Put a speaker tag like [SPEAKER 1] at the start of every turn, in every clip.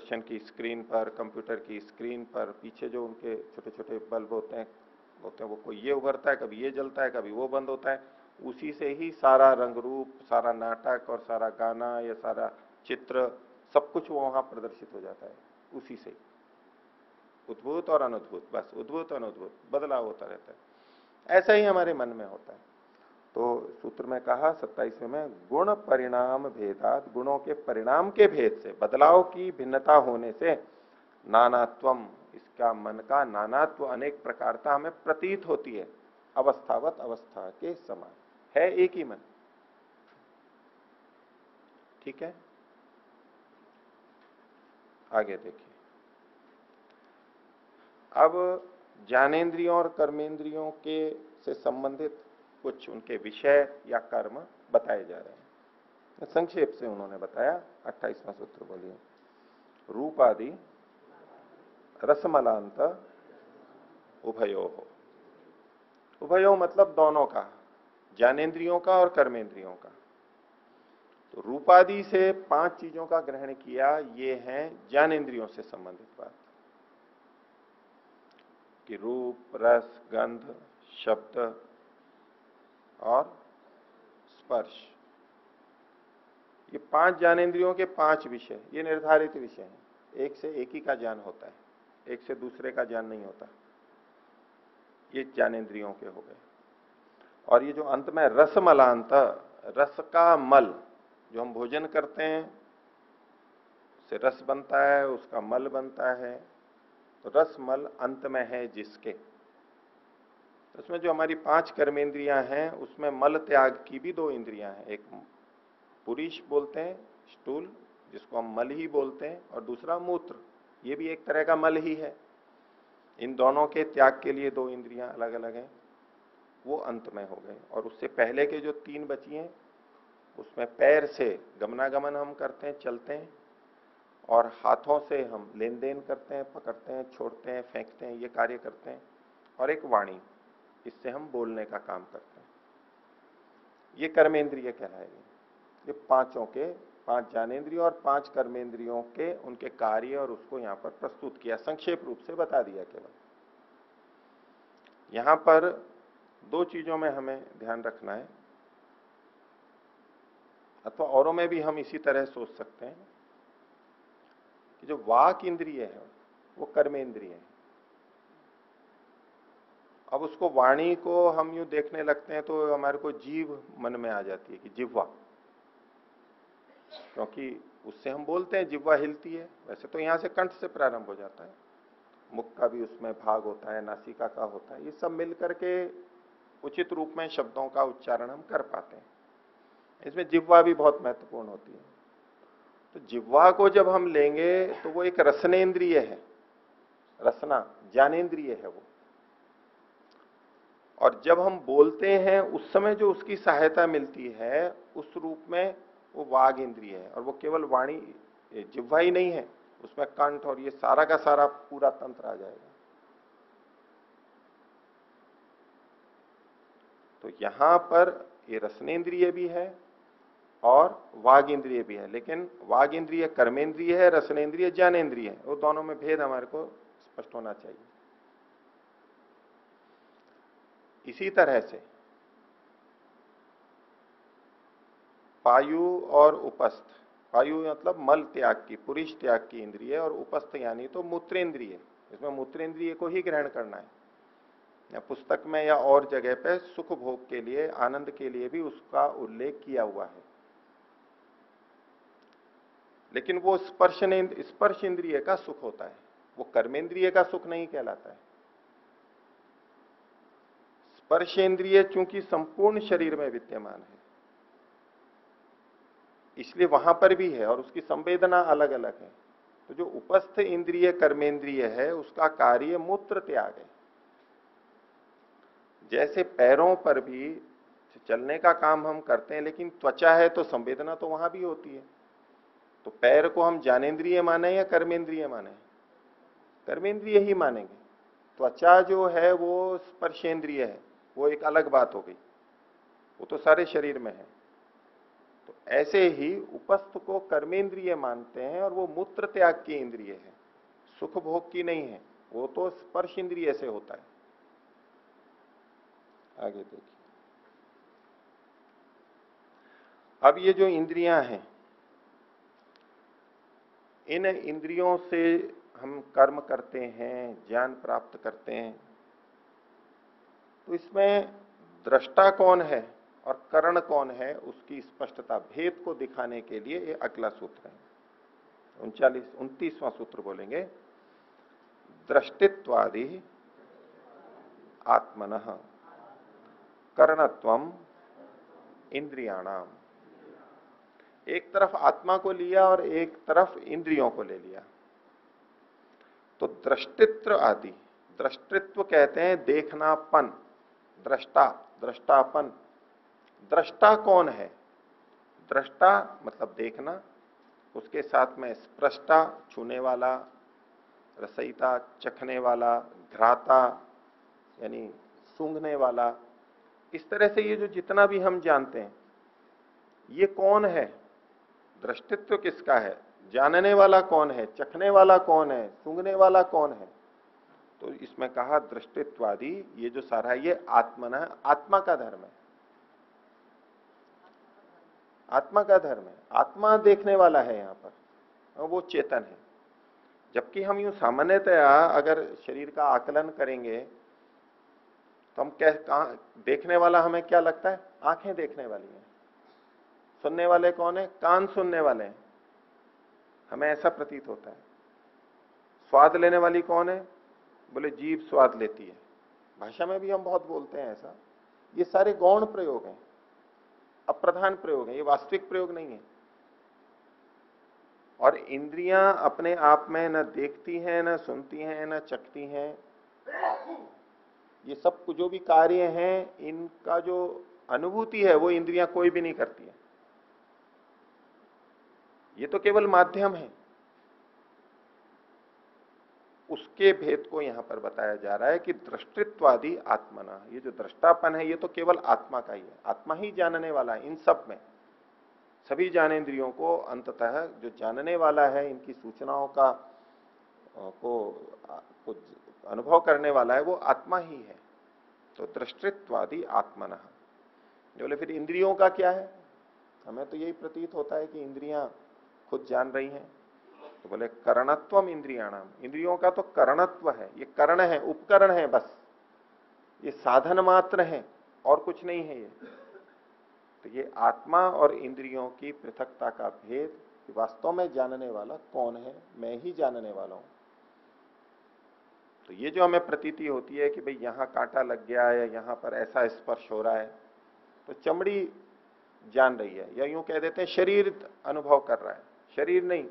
[SPEAKER 1] दूरदर्शन की स्क्रीन पर, कंप्यूटर की स्क्रीन पर पीछे जो उनके छोटे छोटे बल्ब होते हैं वो कोई ये उभरता है, कभी ये जलता है, कभी वो बंद होता है। उसी से ही सारा रंग रूप, सारा नाटक और सारा गाना या सारा चित्र सब कुछ वो वहां प्रदर्शित हो जाता है उसी से। उद्भूत और अनुद्भूत, बस उद्भूत अनुद्भूत बदलाव होता रहता है। ऐसा ही हमारे मन में होता है। तो सूत्र में कहा 27वें में, गुण परिणाम भेदात, गुणों के परिणाम के भेद से, बदलाव की भिन्नता होने से, नानात्वम, इसका मन का नानात्व अनेक प्रकारता हमें प्रतीत होती है, अवस्थावत, अवस्था के समान है एक ही मन। ठीक है, आगे देखिए। अब ज्ञानेन्द्रियों और कर्मेंद्रियों के से संबंधित कुछ उनके विषय या कर्म बताए जा रहे हैं। संक्षेप से उन्होंने बताया। 28वां सूत्र बोलिए। रूप आदि रसमलांत उभयो हो। उभयो मतलब दोनों का, ज्ञानेन्द्रियों का और कर्मेंद्रियों का। तो रूपादि से 5 चीजों का ग्रहण किया, ये है ज्ञानेन्द्रियों से संबंधित बात, कि रूप, रस, गंध, शब्द और स्पर्श, ये 5 ज्ञानेन्द्रियों के 5 विषय, ये निर्धारित विषय हैं। एक से एक ही का ज्ञान होता है, एक से दूसरे का ज्ञान नहीं होता। ये ज्ञानेन्द्रियों के हो गए। और ये जो अंत में रसमलांत, रस का मल, जो हम भोजन करते हैं उससे रस बनता है, उसका मल बनता है, तो रस मल अंत में है जिसके, तो उसमें जो हमारी 5 कर्मेंद्रियां हैं उसमें मल त्याग की भी 2 इंद्रियां हैं। एक पुरीश बोलते हैं, स्टूल, जिसको हम मल ही बोलते हैं, और दूसरा मूत्र, ये भी एक तरह का मल ही है। इन दोनों के त्याग के लिए 2 इंद्रियां अलग अलग हैं, वो अंत में हो गए। और उससे पहले के जो 3 बची हैं, उसमें पैर से गमनागमन हम करते हैं, चलते हैं, और हाथों से हम लेन देन करते हैं, पकड़ते हैं, छोड़ते हैं, फेंकते हैं, ये कार्य करते हैं, और एक वाणी, इससे हम बोलने का काम करते हैं। ये कर्मेंद्रिय कहलाएगी। ये 5 ज्ञानेन्द्रियों और 5 कर्मेंद्रियों के उनके कार्य और उसको यहां पर प्रस्तुत किया, संक्षेप रूप से बता दिया केवल। यहां पर 2 चीजों में हमें ध्यान रखना है, अथवा औरों में भी हम इसी तरह सोच सकते हैं, कि जो वाक इंद्रिय है वो कर्मेंद्रिय है। अब उसको, वाणी को हम यूं देखने लगते हैं तो हमारे को जीव मन में आ जाती है कि जिह्वा, क्योंकि उससे हम बोलते हैं, जिह्वा हिलती है। वैसे तो यहां से कंठ से प्रारंभ हो जाता है, मुख का भी उसमें भाग होता है, नासिका का होता है, ये सब मिलकर के उचित रूप में शब्दों का उच्चारण हम कर पाते हैं। इसमें जिह्वा भी बहुत महत्वपूर्ण होती है। तो जिह्वा को जब हम लेंगे तो वो एक रसनेन्द्रिय है, रसना ज्ञानेन्द्रिय है वो। और जब हम बोलते हैं उस समय जो उसकी सहायता मिलती है, उस रूप में वो वाग इंद्रिय है। और वो केवल वाणी, जिह्वा ही नहीं है, उसमें कंठ और ये सारा का सारा पूरा तंत्र आ जाएगा। तो यहां पर ये रसनेन्द्रिय भी है और वाग इंद्रिय भी है, लेकिन वाग इंद्रिय कर्मेंद्रिय है, रसनेन्द्रिय ज्ञानेन्द्रिय है। वो दोनों में भेद हमारे को स्पष्ट होना चाहिए। इसी तरह से पायु और उपस्थ, पायु मतलब मल त्याग की, पुरुष त्याग की इंद्रिय, और उपस्थ यानी तो मूत्रेंद्रिय। इसमें मूत्रेंद्रिय को ही ग्रहण करना है। या पुस्तक में या और जगह पे सुख भोग के लिए, आनंद के लिए भी उसका उल्लेख किया हुआ है, लेकिन वो स्पर्श इंद्रिय का सुख होता है, वो कर्मेंद्रिय का सुख नहीं कहलाता है। स्पर्शेंद्रिय चूंकि संपूर्ण शरीर में विद्यमान है, इसलिए वहां पर भी है और उसकी संवेदना अलग अलग है। तो जो उपस्थ इंद्रिय कर्मेंद्रिय है, उसका कार्य मूत्र त्याग है। जैसे पैरों पर भी चलने का काम हम करते हैं, लेकिन त्वचा है तो संवेदना तो वहां भी होती है। तो पैर को हम ज्ञानेन्द्रिय माने या कर्मेंद्रिय माने? कर्मेंद्रिय ही मानेंगे। त्वचा जो है वो स्पर्शेंद्रिय है, वो एक अलग बात हो गई, वो तो सारे शरीर में है। तो ऐसे ही उपस्थ को कर्मेंद्रिय मानते हैं और वो मूत्र त्याग की इंद्रिय है, सुख भोग की नहीं है, वो तो स्पर्श इंद्रिय से होता है। आगे देखिए, अब ये जो इंद्रियां हैं, इन इंद्रियों से हम कर्म करते हैं, ज्ञान प्राप्त करते हैं, तो इसमें दृष्टा कौन है और करण कौन है, उसकी स्पष्टता, भेद को दिखाने के लिए ये अगला सूत्र है, 29वां सूत्र बोलेंगे। दृष्टित्वादि आत्मनः करणत्वम इंद्रियाणाम। एक तरफ आत्मा को लिया और एक तरफ इंद्रियों को ले लिया। तो दृष्टित्व आदि, दृष्टित्व कहते हैं देखनापन, दृष्टा, दृष्टापन। दृष्टा कौन है? दृष्टा मतलब देखना, उसके साथ में स्पृष्टा छूने वाला, रसयिता चखने वाला, घ्राता यानी सूंघने वाला। इस तरह से ये जो जितना भी हम जानते हैं, ये कौन है? दृष्टित्व किसका है? जानने वाला कौन है? चखने वाला कौन है? सूंघने वाला कौन है? तो इसमें कहा दृष्टित्वादि, ये जो सारा है ये आत्मना, आत्मा का धर्म है, आत्मा का धर्म है। आत्मा देखने वाला है यहां पर, और वो चेतन है। जबकि हम यूं सामान्यतया अगर शरीर का आकलन करेंगे तो हम देखने वाला हमें क्या लगता है? आंखें देखने वाली हैं। सुनने वाले कौन है? कान सुनने वाले हैं, हमें ऐसा प्रतीत होता है। स्वाद लेने वाली कौन है? बोले जीभ स्वाद लेती है। भाषा में भी हम बहुत बोलते हैं ऐसा। ये सारे गौण प्रयोग हैं, अप्रधान प्रयोग हैं, ये वास्तविक प्रयोग नहीं है। और इंद्रियां अपने आप में न देखती हैं, न सुनती हैं, न चखती हैं। ये सब जो भी कार्य हैं, इनका जो अनुभूति है वो इंद्रियां कोई भी नहीं करती है। ये तो केवल माध्यम है। उसके भेद को यहां पर बताया जा रहा है कि दृष्टित्वादि आत्मना, ये जो दृष्टापन है ये तो केवल आत्मा का ही है। आत्मा ही जानने वाला है इन सब में। सभी ज्ञानेंद्रियों को अंततः जो जानने वाला है, इनकी सूचनाओं का को अनुभव करने वाला है, वो आत्मा ही है। तो दृष्टित्वादि आत्मना। बोले फिर इंद्रियों का क्या है? हमें तो यही प्रतीत होता है कि इंद्रियां खुद जान रही हैं। तो बोले करणत्वम इंद्रियाणाम, इंद्रियों का तो करणत्व है, ये करण है, उपकरण है, बस ये साधन मात्र है और कुछ नहीं है ये। तो ये आत्मा और इंद्रियों की पृथकता का भेद, वास्तव में जानने वाला कौन है? मैं ही जानने वाला हूं। तो ये जो हमें प्रतीति होती है कि भाई यहां कांटा लग गया है, यहां पर ऐसा स्पर्श हो रहा है, तो चमड़ी जान रही है, या यूं कह देते हैं शरीर अनुभव कर रहा है। शरीर नहीं,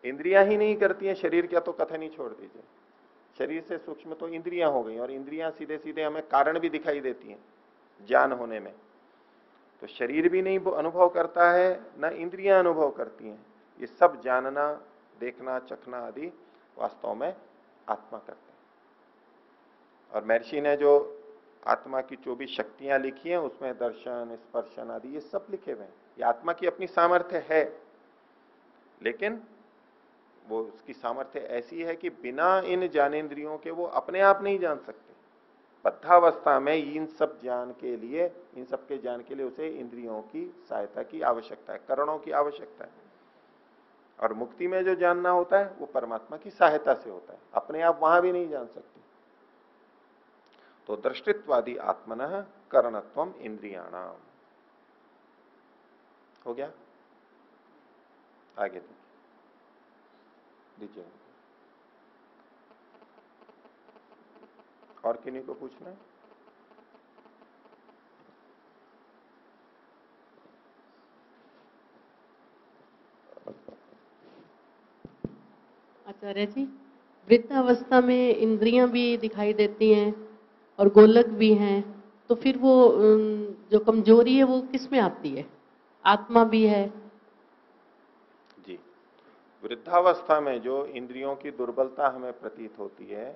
[SPEAKER 1] इंद्रियां ही नहीं करती हैं। शरीर क्या तो कथन ही छोड़ दीजिए। शरीर से सूक्ष्म तो इंद्रियां हो गई, और इंद्रियां सीधे सीधे हमें कारण भी दिखाई देती हैं ज्ञान होने में। तो शरीर भी नहीं अनुभव करता है, न इंद्रियां अनुभव करती हैं। ये सब जानना, देखना, चखना आदि वास्तव में आत्मा करते हैं। और महर्षि ने जो आत्मा की 24 शक्तियां लिखी हैं, उसमें दर्शन, स्पर्शन आदि ये सब लिखे हुए हैं। ये आत्मा की अपनी सामर्थ्य है, लेकिन वो उसकी सामर्थ्य ऐसी है कि बिना इन ज्ञानेंद्रियों के वो अपने आप नहीं जान सकते। बद्धावस्था में इन सब ज्ञान के लिए, इन सब के ज्ञान के लिए उसे इंद्रियों की सहायता की आवश्यकता है, करणों की आवश्यकता है। और मुक्ति में जो जानना होता है वो परमात्मा की सहायता से होता है, अपने आप वहां भी नहीं जान सकते। तो दृष्टित्वादि आत्मनः करणत्वम इंद्रियाणाम हो गया। आगे दीजिए। और किन्हीं को पूछना है?
[SPEAKER 2] आचार्य जी, वृद्धावस्था में इंद्रियां भी दिखाई देती हैं और गोलक भी हैं, तो फिर वो जो कमजोरी है वो किस में आती है? आत्मा भी है
[SPEAKER 1] जी। वृद्धावस्था में जो इंद्रियों की दुर्बलता हमें प्रतीत होती है,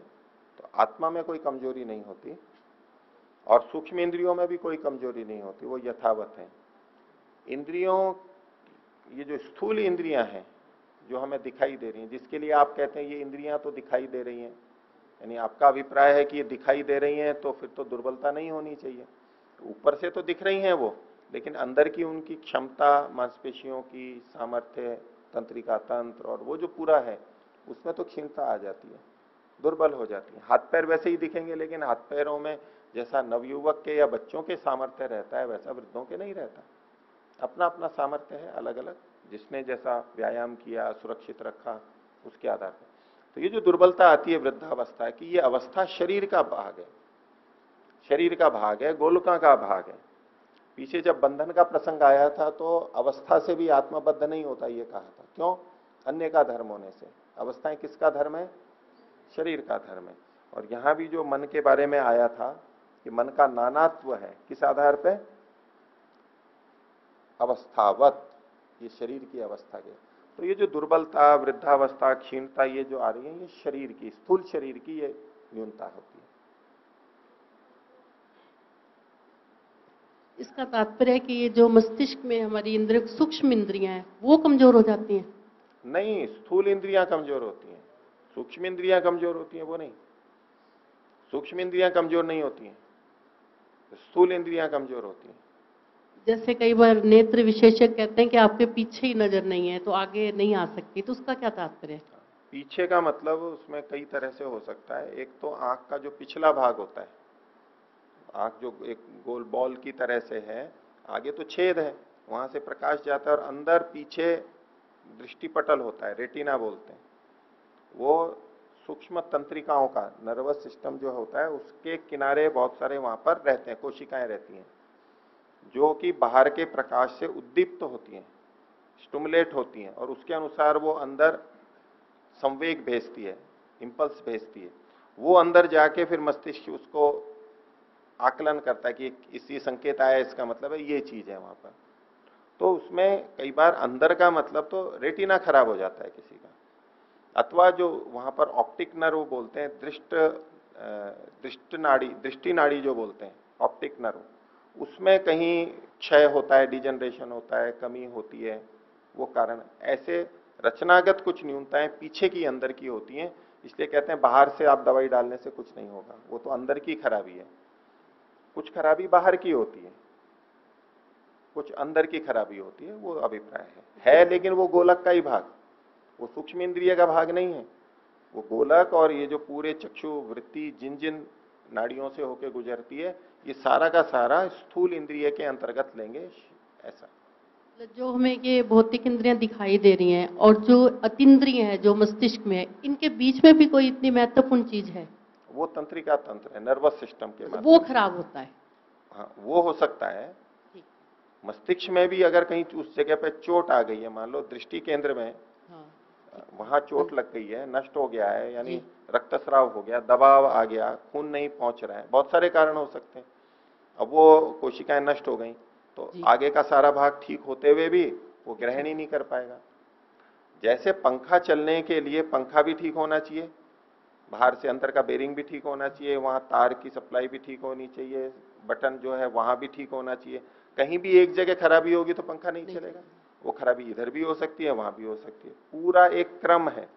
[SPEAKER 1] तो आत्मा में कोई कमजोरी नहीं होती, और सूक्ष्म इंद्रियों में भी कोई कमजोरी नहीं होती, वो यथावत है। इंद्रियों, ये जो स्थूल इंद्रियां हैं जो हमें दिखाई दे रही हैं, जिसके लिए आप कहते हैं ये इंद्रियां तो दिखाई दे रही हैं, यानी आपका अभिप्राय है कि ये दिखाई दे रही हैं, तो फिर तो दुर्बलता नहीं होनी चाहिए। ऊपर से तो दिख रही हैं वो, लेकिन अंदर की उनकी क्षमता, मांसपेशियों की सामर्थ्य, तंत्रिका तंत्र और वो जो पूरा है उसमें तो क्षीणता आ जाती है, दुर्बल हो जाती है। हाथ पैर वैसे ही दिखेंगे, लेकिन हाथ पैरों में जैसा नवयुवक के या बच्चों के सामर्थ्य रहता है वैसा वृद्धों के नहीं रहता। अपना अपना सामर्थ्य है अलग अलग, जिसने जैसा व्यायाम किया, सुरक्षित रखा, उसके आधार पर। तो ये जो दुर्बलता आती है वृद्धावस्था की, ये अवस्था शरीर का भाग है, शरीर का भाग है, गोलका का भाग है। पीछे जब बंधन का प्रसंग आया था तो अवस्था से भी आत्मबद्ध नहीं होता ये कहा था। क्यों? अन्य का धर्म होने से। अवस्थाएं किसका धर्म है? शरीर का धर्म है। और यहां भी जो मन के बारे में आया था कि मन का नानात्व है, किस आधार पे? अवस्थावत, ये शरीर की अवस्था के। तो ये जो दुर्बलता, वृद्धावस्था, क्षीणता ये जो आ रही है, ये शरीर की, स्थूल शरीर की ये न्यूनता होती है।
[SPEAKER 2] इसका तात्पर्य है कि ये जो मस्तिष्क में हमारी इंद्रिय, सूक्ष्म इंद्रियां हैं, वो कमजोर हो जाती हैं?
[SPEAKER 1] नहीं, स्थूल इंद्रियां कमजोर होती हैं, सूक्ष्म इंद्रियां कमजोर होती हैं वो नहीं। सूक्ष्म इंद्रियां कमजोर नहीं होती हैं, स्थूल इंद्रियां कमजोर होती हैं।
[SPEAKER 2] जैसे कई बार नेत्र विशेषज्ञ कहते हैं कि आपके पीछे ही नजर नहीं है तो आगे नहीं आ सकती, तो उसका क्या तात्पर्य है?
[SPEAKER 1] पीछे का मतलब उसमें कई तरह से हो सकता है। एक तो आंख का जो पिछला भाग होता है, आंख जो एक गोल बॉल की तरह से है, आगे तो छेद है, वहां से प्रकाश जाता है, और अंदर पीछे दृष्टिपटल होता है, रेटिना बोलते हैं। वो सूक्ष्म तंत्रिकाओं का नर्वस सिस्टम जो होता है उसके किनारे बहुत सारे वहां पर रहते हैं, कोशिकाएं रहती हैं, जो कि बाहर के प्रकाश से उद्दीप्त होती हैं, स्टिमुलेट होती हैं, और उसके अनुसार वो अंदर संवेग भेजती है, इंपल्स भेजती है। वो अंदर जाके फिर मस्तिष्क उसको आकलन करता है कि इसी संकेत आया, इसका मतलब है ये चीज है वहां पर। तो उसमें कई बार अंदर का मतलब तो रेटिना खराब हो जाता है किसी का, अथवा जो वहां पर ऑप्टिक नर्व बोलते हैं, दृष्टि नाड़ी जो बोलते हैं, ऑप्टिक नर्व, उसमें कहीं क्षय होता है, डिजनरेशन होता है, कमी होती है, वो कारण। ऐसे रचनागत कुछ न्यूनताएं पीछे की अंदर की होती हैं, इसलिए कहते हैं बाहर से आप दवाई डालने से कुछ नहीं होगा, वो तो अंदर की खराबी है। कुछ खराबी बाहर की होती है, कुछ अंदर की खराबी होती है, वो अभिप्राय है, लेकिन वो गोलक का ही भाग, वो सूक्ष्म इंद्रिय का भाग नहीं है। वो गोलक और ये जो पूरे चक्षु वृत्ति जिन जिन नाड़ियों से होकर गुजरती है, ये सारा का सारा स्थूल इंद्रिय के अंतर्गत लेंगे ऐसा।
[SPEAKER 2] जो हमें ये भौतिक इंद्रियां दिखाई दे रही हैं और जो अतीन्द्रिय है जो मस्तिष्क में है, इनके बीच में भी कोई इतनी महत्वपूर्ण चीज है?
[SPEAKER 1] वो तंत्रिका तंत्र है, नर्वस सिस्टम के माध्यम
[SPEAKER 2] वो खराब होता है?
[SPEAKER 1] हाँ, वो हो सकता है। मस्तिष्क में भी अगर कहीं उस जगह पे चोट आ गई है, मान लो दृष्टि केंद्र में,
[SPEAKER 2] हाँ,
[SPEAKER 1] वहां चोट लग गई है, नष्ट हो गया है, यानी रक्तस्राव हो गया, दबाव आ गया, खून नहीं पहुंच रहा है, बहुत सारे कारण हो सकते हैं। अब वो कोशिकाएं नष्ट हो गई तो आगे का सारा भाग ठीक होते हुए भी वो ग्रहण ही नहीं कर पाएगा। जैसे पंखा चलने के लिए पंखा भी ठीक होना चाहिए, बाहर से अंदर का बेरिंग भी ठीक होना चाहिए, वहां तार की सप्लाई भी ठीक होनी चाहिए, बटन जो है वहां भी ठीक होना चाहिए। कहीं भी एक जगह खराबी होगी तो पंखा नहीं चलेगा। वो खराबी इधर भी हो सकती है, वहां भी हो सकती है, पूरा एक क्रम है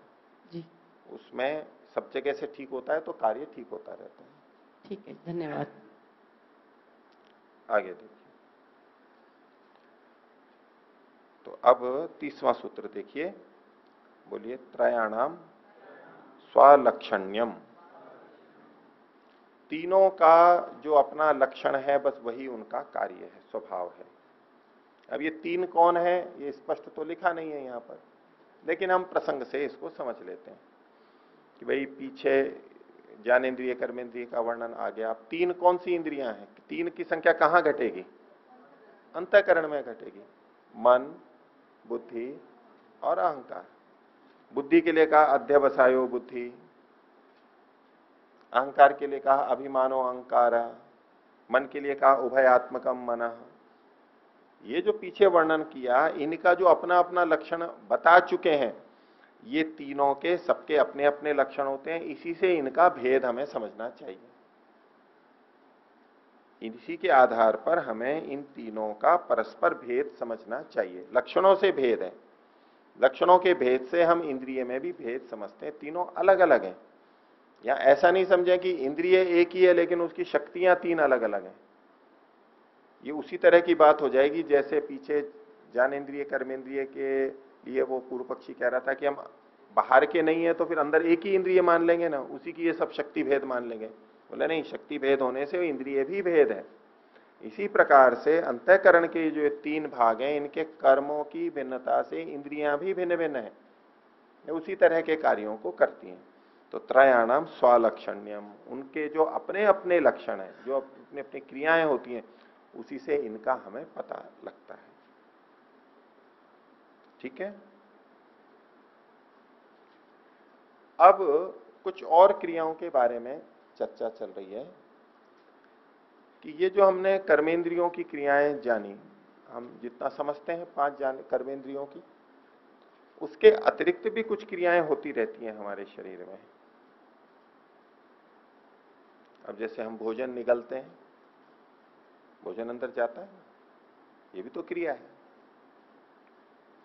[SPEAKER 2] जी,
[SPEAKER 1] उसमें, सब जगह से ठीक होता है तो कार्य ठीक होता रहता है।
[SPEAKER 2] ठीक है, धन्यवाद।
[SPEAKER 1] आगे देखिए, तो अब 30वां सूत्र देखिए, बोलिए, त्रयाणाम स्वालक्षण्यम, तीनों का जो अपना लक्षण है बस वही उनका कार्य है, स्वभाव है। अब ये तीन कौन है ये स्पष्ट तो लिखा नहीं है यहां पर, लेकिन हम प्रसंग से इसको समझ लेते हैं कि भाई पीछे ज्ञानेन्द्रिय कर्मेंद्रिय का वर्णन आ गया। अब तीन कौन सी इंद्रियां हैं? तीन की संख्या कहां घटेगी? अंतःकरण में घटेगी, मन, बुद्धि और अहंकार। बुद्धि के लिए कहा अध्यवसायो बुद्धि, अहंकार के लिए कहा अभिमानो अहंकार, मन के लिए कहा उभयात्मकम मन। ये जो पीछे वर्णन किया, इनका जो अपना अपना लक्षण बता चुके हैं, ये तीनों के सबके अपने अपने लक्षण होते हैं, इसी से इनका भेद हमें समझना चाहिए। इसी के आधार पर हमें इन तीनों का परस्पर भेद समझना चाहिए। लक्षणों से भेद है, लक्षणों के भेद से हम इंद्रिय में भी भेद समझते हैं, तीनों अलग अलग हैं। या ऐसा नहीं समझें कि इंद्रिय एक ही है लेकिन उसकी शक्तियां तीन अलग अलग हैं। ये उसी तरह की बात हो जाएगी जैसे पीछे ज्ञानेन्द्रिय कर्मेंद्रिय के लिए वो पूर्व पक्षी कह रहा था कि हम बाहर के नहीं है तो फिर अंदर एक ही इंद्रिय मान लेंगे ना, उसी की ये सब शक्ति भेद मान लेंगे। बोले नहीं, शक्ति भेद होने से इंद्रिय भी भेद है। इसी प्रकार से अंतःकरण के जो तीन भाग हैं, इनके कर्मों की भिन्नता से इंद्रियां भी भिन्न भिन्न है, उसी तरह के कार्यों को करती हैं। तो त्रयाणाम स्वलक्षण्यम, उनके जो अपने अपने लक्षण हैं, जो अपनी अपनी क्रियाएं होती हैं, उसी से इनका हमें पता लगता है। ठीक है। अब कुछ और क्रियाओं के बारे में चर्चा चल रही है कि ये जो हमने कर्मेंद्रियों की क्रियाएं जानी, हम जितना समझते हैं पांच कर्मेंद्रियों की, उसके अतिरिक्त भी कुछ क्रियाएं होती रहती हैं हमारे शरीर में। अब जैसे हम भोजन निगलते हैं, भोजन अंदर जाता है, ये भी तो क्रिया है।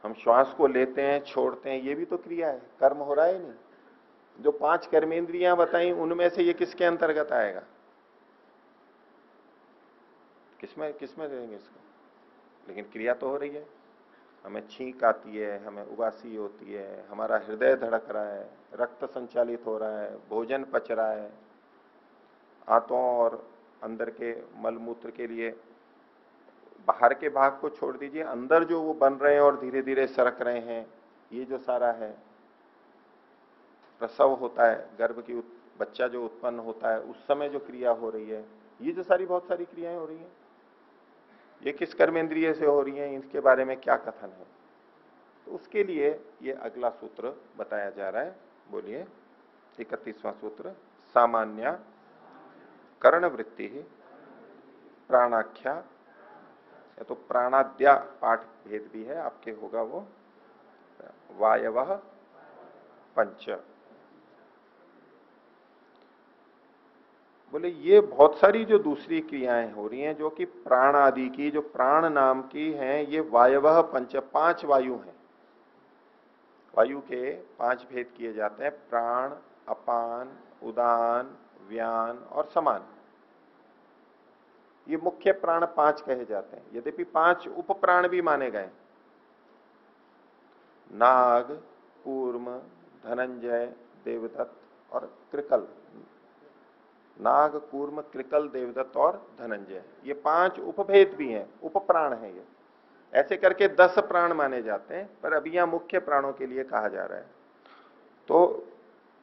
[SPEAKER 1] हम श्वास को लेते हैं, छोड़ते हैं, ये भी तो क्रिया है, कर्म हो रहा है नहीं। जो पांच कर्मेंद्रियां बताई उनमें से ये किसके अंतर्गत आएगा? किसमें देंगे इसको? लेकिन क्रिया तो हो रही है। हमें छींक आती है, हमें उबासी होती है, हमारा हृदय धड़क रहा है, रक्त संचालित हो रहा है, भोजन पच रहा है, आंतों और अंदर के मलमूत्र के लिए बाहर के भाग को छोड़ दीजिए, अंदर जो वो बन रहे हैं और धीरे धीरे सरक रहे हैं, ये जो सारा है, प्रसव होता है, गर्भ की बच्चा जो उत्पन्न होता है उस समय जो क्रिया हो रही है, ये जो सारी बहुत सारी क्रियाएं हो रही हैं, ये किस कर्मेंद्रिय से हो रही हैं, इसके बारे में क्या कथन है? तो उसके लिए ये अगला सूत्र बताया जा रहा है। बोलिए, 31वां सूत्र। सामान्य कर्ण वृत्ति प्राणाख्या, या तो प्राणाद्या पाठ भेद भी है आपके, होगा वो वायवः पंच। बोले ये बहुत सारी जो दूसरी क्रियाएं हो रही हैं जो कि प्राण आदि की, जो प्राण नाम की हैं, ये वायवः पंच, पांच वायु हैं। वायु के पांच भेद किए जाते हैं, प्राण, अपान, उदान, व्यान और समान। ये मुख्य प्राण पांच कहे जाते हैं, यद्यपि पांच उप प्राण भी माने गए। नाग, कूर्म, धनंजय, देवदत्त और कृकल। नाग, कूर्म, कृकल, देवदत्त और धनंजय, ये पांच उपभेद भी हैं, उप प्राण हैं ये। ऐसे करके 10 प्राण माने जाते हैं, पर अभी यहां मुख्य प्राणों के लिए कहा जा रहा है। तो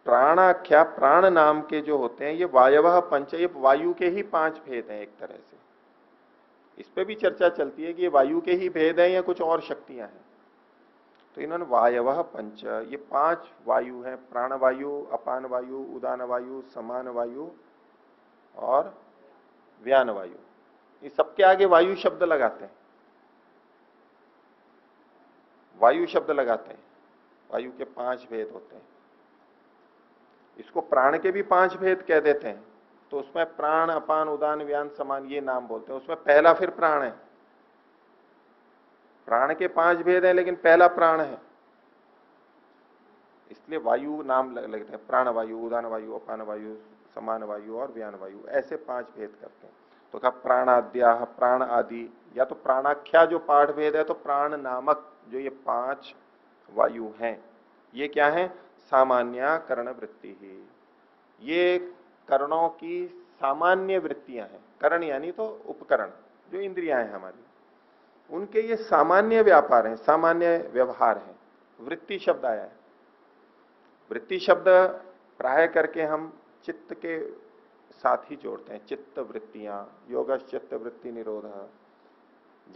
[SPEAKER 1] प्राणाख्या, प्राण नाम के जो होते हैं, ये वायवः पंच, ये वायु के ही पांच भेद हैं एक तरह से। इस पे भी चर्चा चलती है कि ये वायु के ही भेद हैं या कुछ और शक्तियां हैं। तो इन्होंने वायवः पंच, ये पांच वायु हैं, प्राण वायु, अपान वायु, उदान वायु, समान वायु और व्यान वायु। इस सबके आगे वायु शब्द लगाते हैं, वायु शब्द लगाते हैं। वायु के पांच भेद होते हैं। इसको प्राण के भी पांच भेद कह देते हैं। तो उसमें प्राण, अपान, उदान, व्यान, समान, ये नाम बोलते हैं। उसमें पहला फिर प्राण है। प्राण के पांच भेद हैं लेकिन पहला प्राण है, इसलिए वायु नाम लगते हैं। प्राण वायु, उदान वायु, अपान वायु, समान वायु और व्यान वायु, ऐसे पांच भेद करते हैं। तो कहा प्राणाद्या, प्राण आदि, या तो प्राणाख्या जो पाठ भेद है, तो प्राण नामक जो ये पांच वायु हैं, ये क्या है? सामान्य कर्ण वृत्ति ही, ये कर्णों की सामान्य वृत्तियां हैं। कर्ण यानी तो उपकरण, जो इंद्रियां हैं हमारी, उनके ये सामान्य व्यापार हैं, सामान्य व्यवहार हैं। वृत्ति शब्द आया है। वृत्ति शब्द प्राय करके हम चित्त के साथ ही जोड़ते हैं। चित्त वृत्तियां, योगश्चित्त वृत्ति निरोध।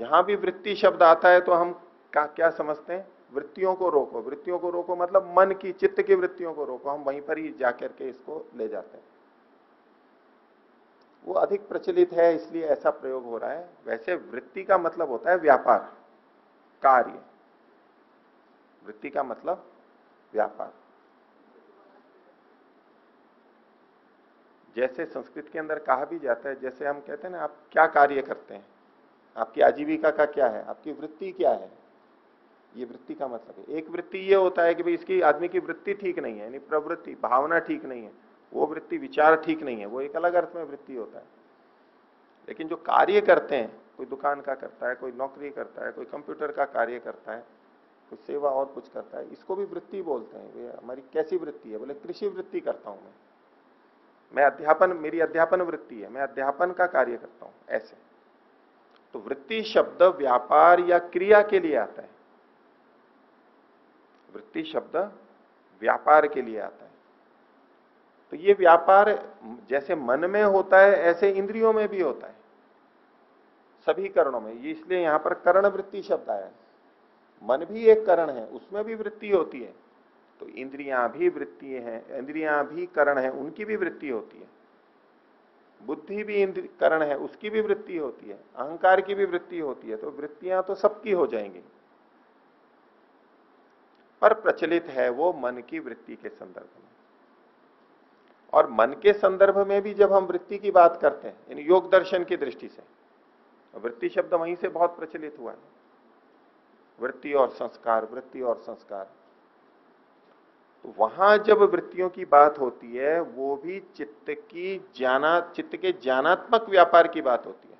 [SPEAKER 1] जहां भी वृत्ति शब्द आता है तो हम क्या समझते हैं? वृत्तियों को रोको। वृत्तियों को रोको मतलब मन की, चित्त की वृत्तियों को रोको। हम वहीं पर ही जाकर के इसको ले जाते हैं। वो अधिक प्रचलित है इसलिए ऐसा प्रयोग हो रहा है। वैसे वृत्ति का मतलब होता है व्यापार, कार्य। वृत्ति का मतलब व्यापार। जैसे संस्कृत के अंदर कहा भी जाता है, जैसे हम कहते हैं ना, आप क्या कार्य करते हैं, आपकी आजीविका का क्या है, आपकी वृत्ति क्या है, ये वृत्ति का मतलब है। एक वृत्ति ये होता है कि भाई इसकी आदमी की वृत्ति ठीक नहीं है, यानी प्रवृत्ति भावना ठीक नहीं है, वो वृत्ति विचार ठीक नहीं है, वो एक अलग अर्थ में वृत्ति होता है। लेकिन जो कार्य करते हैं, कोई दुकान का करता है, कोई नौकरी करता है, कोई कंप्यूटर का कार्य करता है, कोई सेवा और कुछ करता है, इसको भी वृत्ति बोलते हैं। ये हमारी कैसी वृत्ति है, बोले कृषि वृत्ति करता हूं मैं अध्यापन, मेरी अध्यापन वृत्ति है, मैं अध्यापन का कार्य करता हूं, ऐसे। तो वृत्ति शब्द व्यापार या क्रिया के लिए आता है, वृत्ति शब्द व्यापार के लिए आता है। तो ये व्यापार जैसे मन में होता है ऐसे इंद्रियों में भी होता है, सभी करणों में। ये इसलिए यहां पर करण वृत्ति शब्द आया है। मन भी एक करण है, उसमें भी वृत्ति होती है। तो इंद्रियां भी वृत्ति हैं, इंद्रियां भी करण है, उनकी भी वृत्ति होती है। बुद्धि भी करण है, उसकी भी वृत्ति होती है। अहंकार की भी वृत्ति होती है। तो वृत्तियां तो सबकी हो जाएंगी, पर प्रचलित है वो मन की वृत्ति के संदर्भ में। और मन के संदर्भ में भी जब हम वृत्ति की बात करते हैं, यानी योग दर्शन की दृष्टि से, वृत्ति शब्द वहीं से बहुत प्रचलित हुआ है। वृत्ति और संस्कार, वृत्ति और संस्कार। तो वहां जब वृत्तियों की बात होती है, वो भी चित्त के ज्ञानात्मक व्यापार की बात होती है।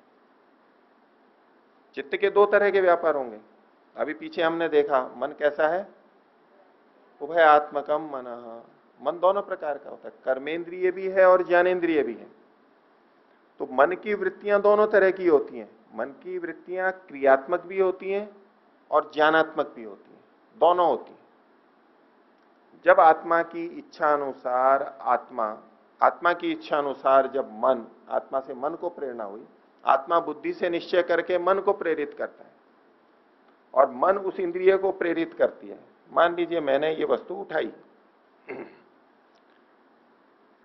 [SPEAKER 1] चित्त के दो तरह के व्यापार होंगे। अभी पीछे हमने देखा मन कैसा है, उभयात्मकम मनः, मन दोनों प्रकार का होता है, कर्मेंद्रिय भी है और ज्ञानेन्द्रिय भी है। तो मन की वृत्तियां दोनों तरह की होती हैं। मन की वृत्तियां क्रियात्मक भी होती हैं और ज्ञानात्मक भी होती हैं, दोनों होती हैं। जब आत्मा की इच्छा अनुसार आत्मा की इच्छा अनुसार जब मन, आत्मा से मन को प्रेरणा हुई, आत्मा बुद्धि से निश्चय करके मन को प्रेरित करता है और मन उस इंद्रिय को प्रेरित करती है। मान लीजिए मैंने ये वस्तु उठाई,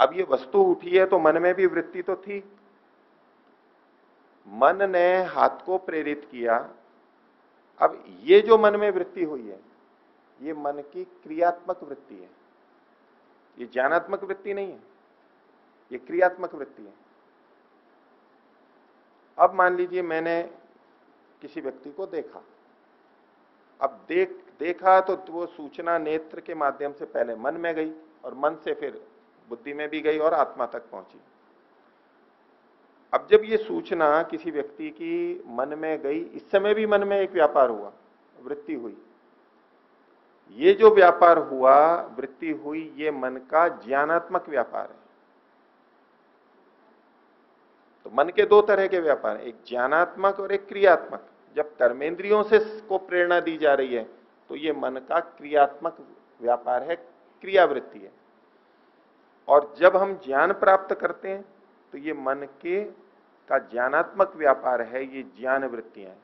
[SPEAKER 1] अब ये वस्तु उठी है तो मन में भी वृत्ति तो थी। मन ने हाथ को प्रेरित किया। अब ये जो मन में वृत्ति हुई है, ये मन की क्रियात्मक वृत्ति है, ये ज्ञानात्मक वृत्ति नहीं है, ये क्रियात्मक वृत्ति है। अब मान लीजिए मैंने किसी व्यक्ति को देखा। अब देखा तो वो सूचना नेत्र के माध्यम से पहले मन में गई और मन से फिर बुद्धि में भी गई और आत्मा तक पहुंची। अब जब ये सूचना किसी व्यक्ति की मन में गई, इस समय भी मन में एक व्यापार हुआ, वृत्ति हुई। ये जो व्यापार हुआ, वृत्ति हुई, ये मन का ज्ञानात्मक व्यापार है। तो मन के दो तरह के व्यापार हैं, एक ज्ञानात्मक और एक क्रियात्मक। जब कर्मेंद्रियों से को प्रेरणा दी जा रही है तो ये मन का क्रियात्मक व्यापार है, क्रियावृत्ति है। और जब हम ज्ञान प्राप्त करते हैं तो ये मन के का ज्ञानात्मक व्यापार है, ये ज्ञान वृत्तियां हैं।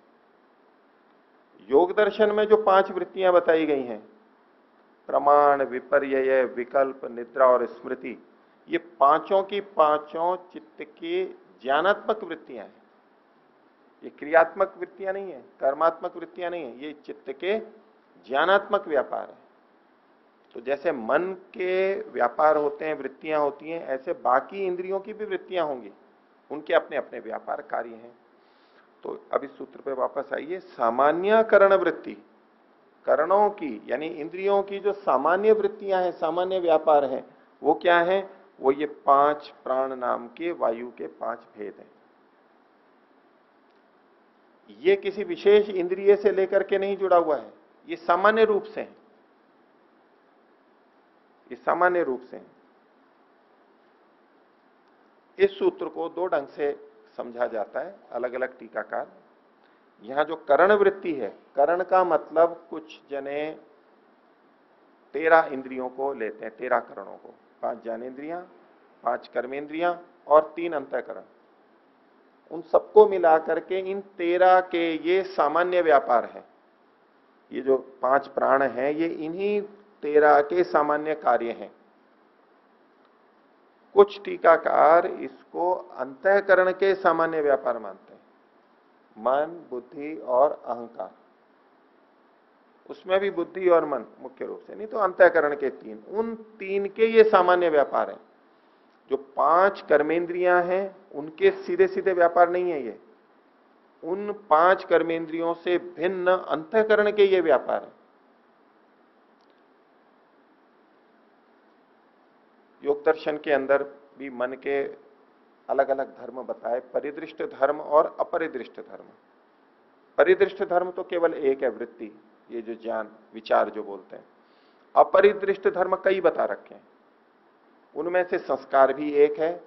[SPEAKER 1] योग दर्शन में जो 5 वृत्तियां बताई गई हैं, प्रमाण, विपर्यय, विकल्प, निद्रा और स्मृति, ये पांचों की पांचों चित्त की ज्ञानात्मक वृत्तियां हैं। ये क्रियात्मक वृत्तियां नहीं है, कर्मात्मक वृत्तियां नहीं है, ये चित्त के ज्ञानात्मक व्यापार है। तो जैसे मन के व्यापार होते हैं, वृत्तियां होती हैं, ऐसे बाकी इंद्रियों की भी वृत्तियां होंगी, उनके अपने अपने व्यापार कार्य हैं। तो अब इस सूत्र पे वापस आइए। सामान्य करण वृत्ति, करणों की यानी इंद्रियों की जो सामान्य वृत्तियां हैं, सामान्य व्यापार हैं, वो क्या है? वो ये 5 प्राण नाम के वायु के 5 भेद हैं। ये किसी विशेष इंद्रिय से लेकर के नहीं जुड़ा हुआ है, ये सामान्य रूप से है, ये सामान्य रूप से है। इस सूत्र को 2 ढंग से समझा जाता है, अलग अलग टीकाकार। यहां जो करण वृत्ति है, करण का मतलब कुछ जने 13 इंद्रियों को लेते हैं, 13 करणों को, 5 ज्ञानेन्द्रियां, 5 कर्मेंद्रियां और 3 अंतःकरण। उन सबको मिलाकर के इन 13 के ये सामान्य व्यापार है। ये जो 5 प्राण हैं, ये इन्हीं 13 के सामान्य कार्य हैं। कुछ टीकाकार इसको अंतःकरण के सामान्य व्यापार मानते हैं, मन, बुद्धि और अहंकार। उसमें भी बुद्धि और मन मुख्य रूप से, नहीं तो अंतःकरण के 3, उन 3 के ये सामान्य व्यापार है। जो 5 कर्मेंद्रियां हैं उनके सीधे सीधे व्यापार नहीं है ये, उन 5 कर्मेंद्रियों से भिन्न अंतःकरण के ये व्यापार है। योग दर्शन के अंदर भी मन के अलग अलग धर्म बताए, परिदृष्ट धर्म और अपरिदृष्ट धर्म। परिदृष्ट धर्म तो केवल एक है, वृत्ति, ये जो ज्ञान विचार जो बोलते हैं। अपरिदृष्ट धर्म कई बता रखे हैं, उनमें से संस्कार भी एक है,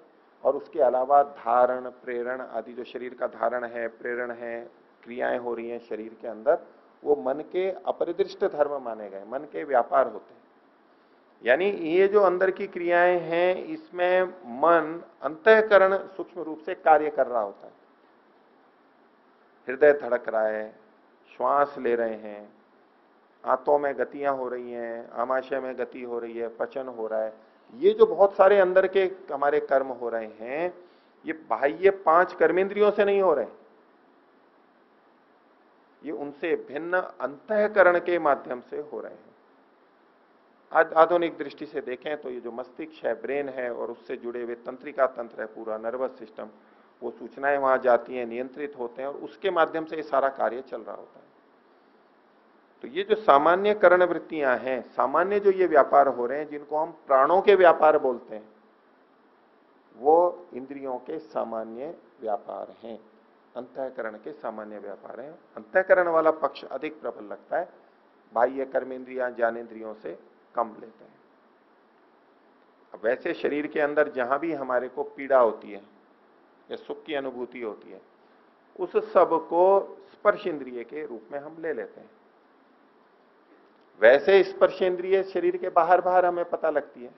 [SPEAKER 1] और उसके अलावा धारण, प्रेरण आदि जो शरीर का धारण है, प्रेरण है, क्रियाएं हो रही हैं शरीर के अंदर, वो मन के अपरिदृष्ट धर्म माने गए, मन के व्यापार होते हैं। यानी ये जो अंदर की क्रियाएं हैं, इसमें मन अंतःकरण सूक्ष्म रूप से कार्य कर रहा होता है। हृदय धड़क रहा है, श्वास ले रहे हैं, आंतों में गतियां हो रही हैं, आमाशय में गति हो रही है, पचन हो रहा है, ये जो बहुत सारे अंदर के हमारे कर्म हो रहे हैं, ये बाह्य 5 कर्मेंद्रियों से नहीं हो रहे, ये उनसे भिन्न अंतःकरण के माध्यम से हो रहे हैं। आज आधुनिक दृष्टि से देखें तो ये जो मस्तिष्क है, ब्रेन है, और उससे जुड़े हुए तंत्रिका तंत्र है, पूरा नर्वस सिस्टम, वो सूचनाएं वहां जाती हैं, नियंत्रित होते हैं, और उसके माध्यम से ये सारा कार्य चल रहा होता है। तो ये जो सामान्य करण वृत्तियां हैं, सामान्य जो ये व्यापार हो रहे हैं, जिनको हम प्राणों के व्यापार बोलते हैं, वो इंद्रियों के सामान्य व्यापार हैं, अंतःकरण के सामान्य व्यापार हैं। अंतःकरण वाला पक्ष अधिक प्रबल लगता है, बाह्य कर्मेंद्रियां ज्ञानेंद्रियों से कम लेते हैं। अब वैसे शरीर के अंदर जहां भी हमारे को पीड़ा होती है या सुख की अनुभूति होती है, उस सब को स्पर्श इंद्रिय के रूप में हम ले लेते हैं। वैसे स्पर्शेंद्रिय शरीर के बाहर बाहर हमें पता लगती है,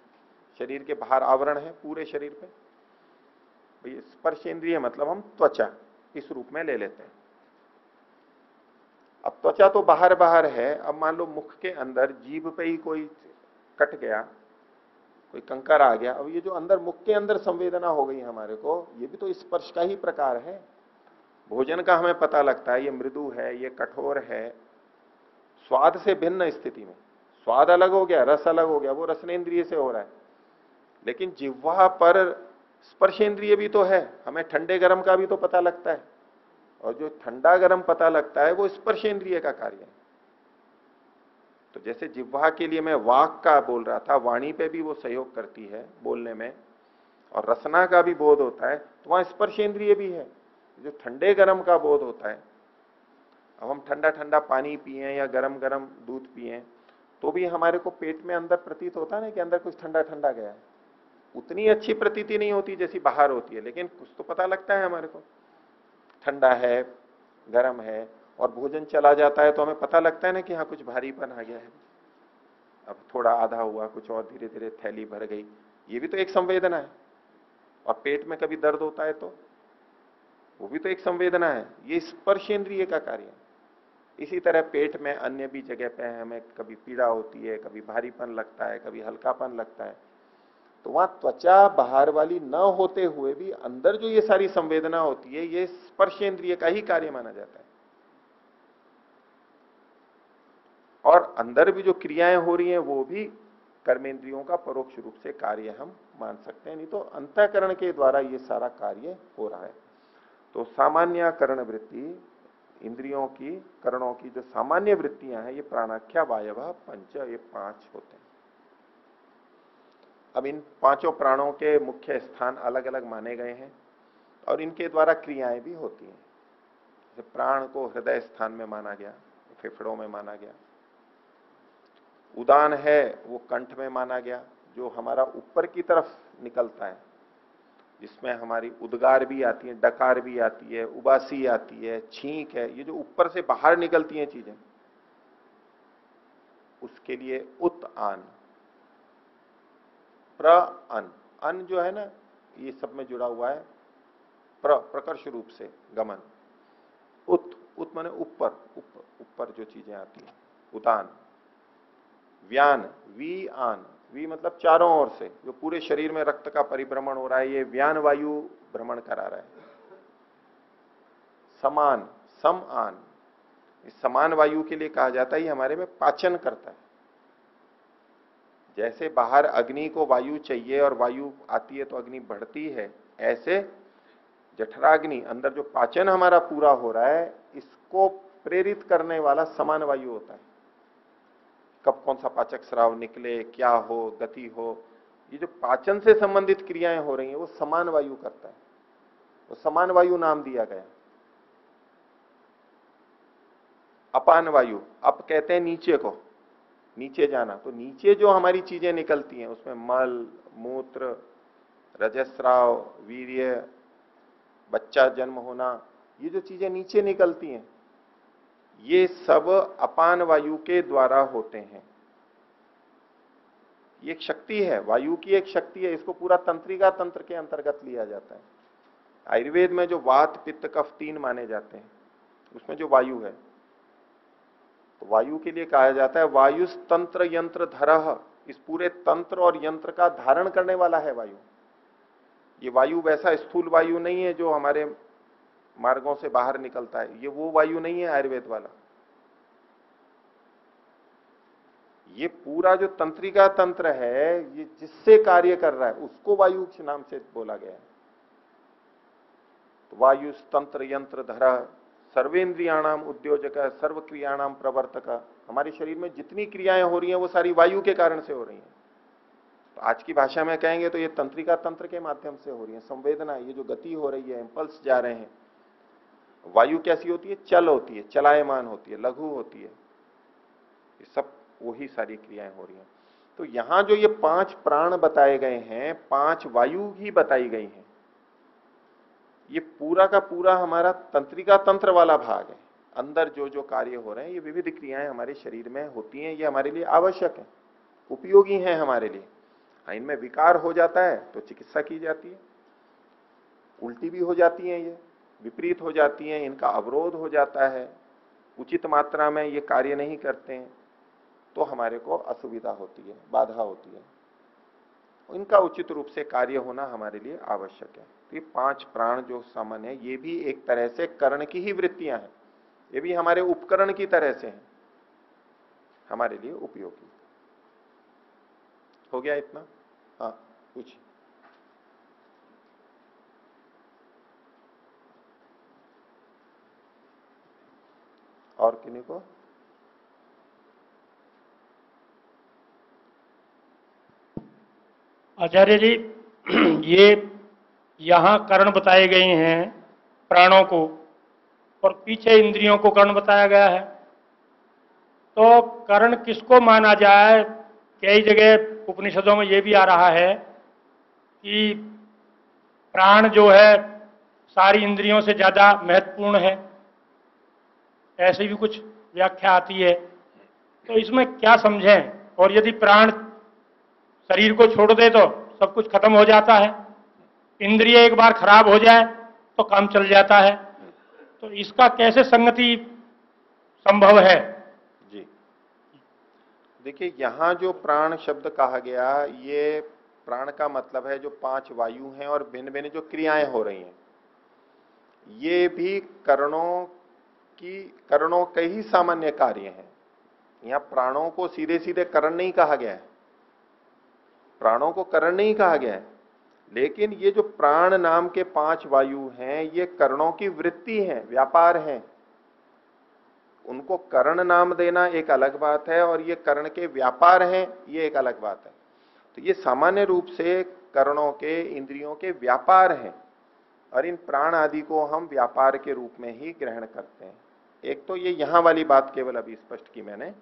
[SPEAKER 1] शरीर के बाहर आवरण है पूरे शरीर पे, भाई स्पर्शेंद्रिय मतलब हम त्वचा इस रूप में ले लेते हैं। अब त्वचा तो बाहर बाहर है, अब मान लो मुख के अंदर जीभ पे ही कोई कट गया, कोई कंकर आ गया, अब ये जो अंदर मुख के अंदर संवेदना हो गई हमारे को, ये भी तो स्पर्श का ही प्रकार है। भोजन का हमें पता लगता है, ये मृदु है, ये कठोर है, स्वाद से भिन्न स्थिति में, स्वाद अलग हो गया, रस अलग हो गया, वो रसनेन्द्रिय से हो रहा है। लेकिन जिह्वा पर स्पर्शेंद्रिय भी तो है, हमें ठंडे गर्म का भी तो पता लगता है, और जो ठंडा गर्म पता लगता है वो स्पर्शेंद्रिय का कार्य है। तो जैसे जिह्वा के लिए मैं वाक का बोल रहा था, वाणी पे भी वो सहयोग करती है बोलने में, और रसना का भी बोध होता है, तो वहां स्पर्शेंद्रिय भी है, जो ठंडे गर्म का बोध होता है। अब हम ठंडा ठंडा पानी पिए या गरम गरम दूध पिए, तो भी हमारे को पेट में अंदर प्रतीत होता है ना कि अंदर कुछ ठंडा ठंडा गया है। उतनी अच्छी प्रतीति नहीं होती जैसी बाहर होती है, लेकिन कुछ तो पता लगता है हमारे को, ठंडा है, गर्म है। और भोजन चला जाता है तो हमें पता लगता है ना कि हाँ कुछ भारीपन आ गया है, अब थोड़ा आधा हुआ, कुछ और धीरे धीरे थैली भर गई, ये भी तो एक संवेदना है। और पेट में कभी दर्द होता है तो वो भी तो एक संवेदना है, ये स्पर्शेंद्रिय का कार्य है। इसी तरह पेट में अन्य भी जगह पे हमें कभी पीड़ा होती है, कभी भारीपन लगता है, कभी हल्कापन लगता है, तो वहां त्वचा बाहर वाली न होते हुए भी अंदर जो ये सारी संवेदना होती है, ये स्पर्शेंद्रिय का ही कार्य माना जाता है। और अंदर भी जो क्रियाएं हो रही हैं वो भी कर्मेंद्रियों का परोक्ष रूप से कार्य हम मान सकते हैं, नहीं तो अंतःकरण के द्वारा ये सारा कार्य हो रहा है। तो सामान्य करण वृत्ति, इंद्रियों की, करणों की जो सामान्य वृत्तियां हैं, ये प्राणाख्या, वायव, पंच, ये 5 होते हैं। अब इन 5 प्राणों के मुख्य स्थान अलग अलग माने गए हैं, और इनके द्वारा क्रियाएं भी होती हैं। जैसे प्राण को हृदय स्थान में माना गया, फेफड़ों में माना गया। उदान है वो कंठ में माना गया, जो हमारा ऊपर की तरफ निकलता है, जिसमें हमारी उद्गार भी आती है, डकार भी आती है, उबासी आती है, छींक है, ये जो ऊपर से बाहर निकलती हैं चीजें, उसके लिए उत आन। प्र अन, अन जो है ना ये सब में जुड़ा हुआ है, प्रकर्ष रूप से गमन। उत माने ऊपर, ऊपर जो चीजें आती हैं, उतान। व्यान, वी आन, वी मतलब चारों ओर से, जो पूरे शरीर में रक्त का परिभ्रमण हो रहा है, ये व्यान वायु भ्रमण करा रहा है। समान, सम आन, इस समान वायु के लिए कहा जाता है, ये हमारे में पाचन करता है, जैसे बाहर अग्नि को वायु चाहिए और वायु आती है तो अग्नि बढ़ती है, ऐसे जठराग्नि अंदर जो पाचन हमारा पूरा हो रहा है इसको प्रेरित करने वाला समान वायु होता है। कब कौन सा पाचक स्राव निकले, क्या हो, गति हो, ये जो पाचन से संबंधित क्रियाएं हो रही हैं वो समान वायु करता है, वो समान वायु नाम दिया गया। अपान वायु, अप कहते हैं नीचे को, नीचे जाना, तो नीचे जो हमारी चीजें निकलती हैं उसमें मल, मूत्र, रजस्राव, वीर्य, बच्चा जन्म होना, ये जो चीजें नीचे निकलती हैं ये सब अपान वायु के द्वारा होते हैं। ये एक शक्ति है, वायु की एक शक्ति है, इसको पूरा तंत्रिका तंत्र के अंतर्गत लिया जाता है। आयुर्वेद में जो वात पित्त कफ 3 माने जाते हैं उसमें जो वायु है, तो वायु के लिए कहा जाता है वायुस तंत्र यंत्र धरह, इस पूरे तंत्र और यंत्र का धारण करने वाला है वायु। ये वायु वैसा स्थूल वायु नहीं है जो हमारे मार्गों से बाहर निकलता है, ये वो वायु नहीं है आयुर्वेद वाला। ये पूरा जो तंत्रिका तंत्र है, ये जिससे कार्य कर रहा है उसको वायु के नाम से बोला गया है। तो वायु तंत्र यंत्र धरा सर्वेंद्रियाणाम उद्योजक सर्व क्रियाणाम प्रवर्तक, हमारे शरीर में जितनी क्रियाएं हो रही हैं वो सारी वायु के कारण से हो रही हैं। तो आज की भाषा में कहेंगे तो ये तंत्रिका तंत्र के माध्यम से हो रही है। संवेदना, ये जो गति हो रही है, इंपल्स जा रहे हैं, वायु कैसी होती है? चल होती है, चलायमान होती है, लघु होती है, ये सब वही सारी क्रियाएं हो रही हैं। तो यहां जो ये 5 प्राण बताए गए हैं, 5 वायु ही बताई गई हैं, ये पूरा का पूरा हमारा तंत्रिका तंत्र वाला भाग है। अंदर जो जो कार्य हो रहे हैं, ये विविध क्रियाएं हमारे शरीर में होती हैं, ये हमारे लिए आवश्यक है, उपयोगी हैं हमारे लिए। हाँ, इनमें विकार हो जाता है तो चिकित्सा की जाती है, उल्टी भी हो जाती है, ये विपरीत हो जाती हैं, इनका अवरोध हो जाता है, उचित मात्रा में ये कार्य नहीं करते हैं तो हमारे को असुविधा होती है, बाधा होती है। इनका उचित रूप से कार्य होना हमारे लिए आवश्यक है। तो ये 5 प्राण जो सामान्य है, ये भी एक तरह से कर्ण की ही वृत्तियां हैं, ये भी हमारे उपकरण की तरह से हैं, हमारे लिए उपयोगी। हो गया इतना? हाँ, पूछिए। और किन्हीं को?
[SPEAKER 3] आचार्य जी, ये यहाँ कर्ण बताए गए हैं प्राणों को, और पीछे इंद्रियों को कर्ण बताया गया है, तो कर्ण किसको माना जाए? कई जगह उपनिषदों में ये भी आ रहा है कि प्राण जो है सारी इंद्रियों से ज्यादा महत्वपूर्ण है, ऐसी भी कुछ व्याख्या आती है। तो इसमें क्या समझें? और यदि प्राण शरीर को छोड़ दे तो सब कुछ खत्म हो जाता है, इंद्रिय एक बार खराब हो जाए तो काम चल जाता है, तो इसका कैसे संगति संभव है?
[SPEAKER 1] जी देखिए, यहां जो प्राण शब्द कहा गया, ये प्राण का मतलब है जो 5 वायु हैं और भिन्न भिन्न जो क्रियाएं हो रही हैं, ये भी करणों के ही सामान्य कार्य हैं। यहां प्राणों को सीधे सीधे करण नहीं कहा गया है, प्राणों को करण नहीं कहा गया है, लेकिन ये जो प्राण नाम के 5 वायु हैं, ये करणों की वृत्ति है, व्यापार है। उनको करण नाम देना एक अलग बात है और ये कर्ण के व्यापार हैं, ये एक अलग बात है। तो ये सामान्य रूप से करणों के, इंद्रियों के व्यापार हैं, और इन प्राण आदि को हम व्यापार के रूप में ही ग्रहण करते हैं। एक तो ये यहां वाली बात केवल अभी स्पष्ट की मैंने।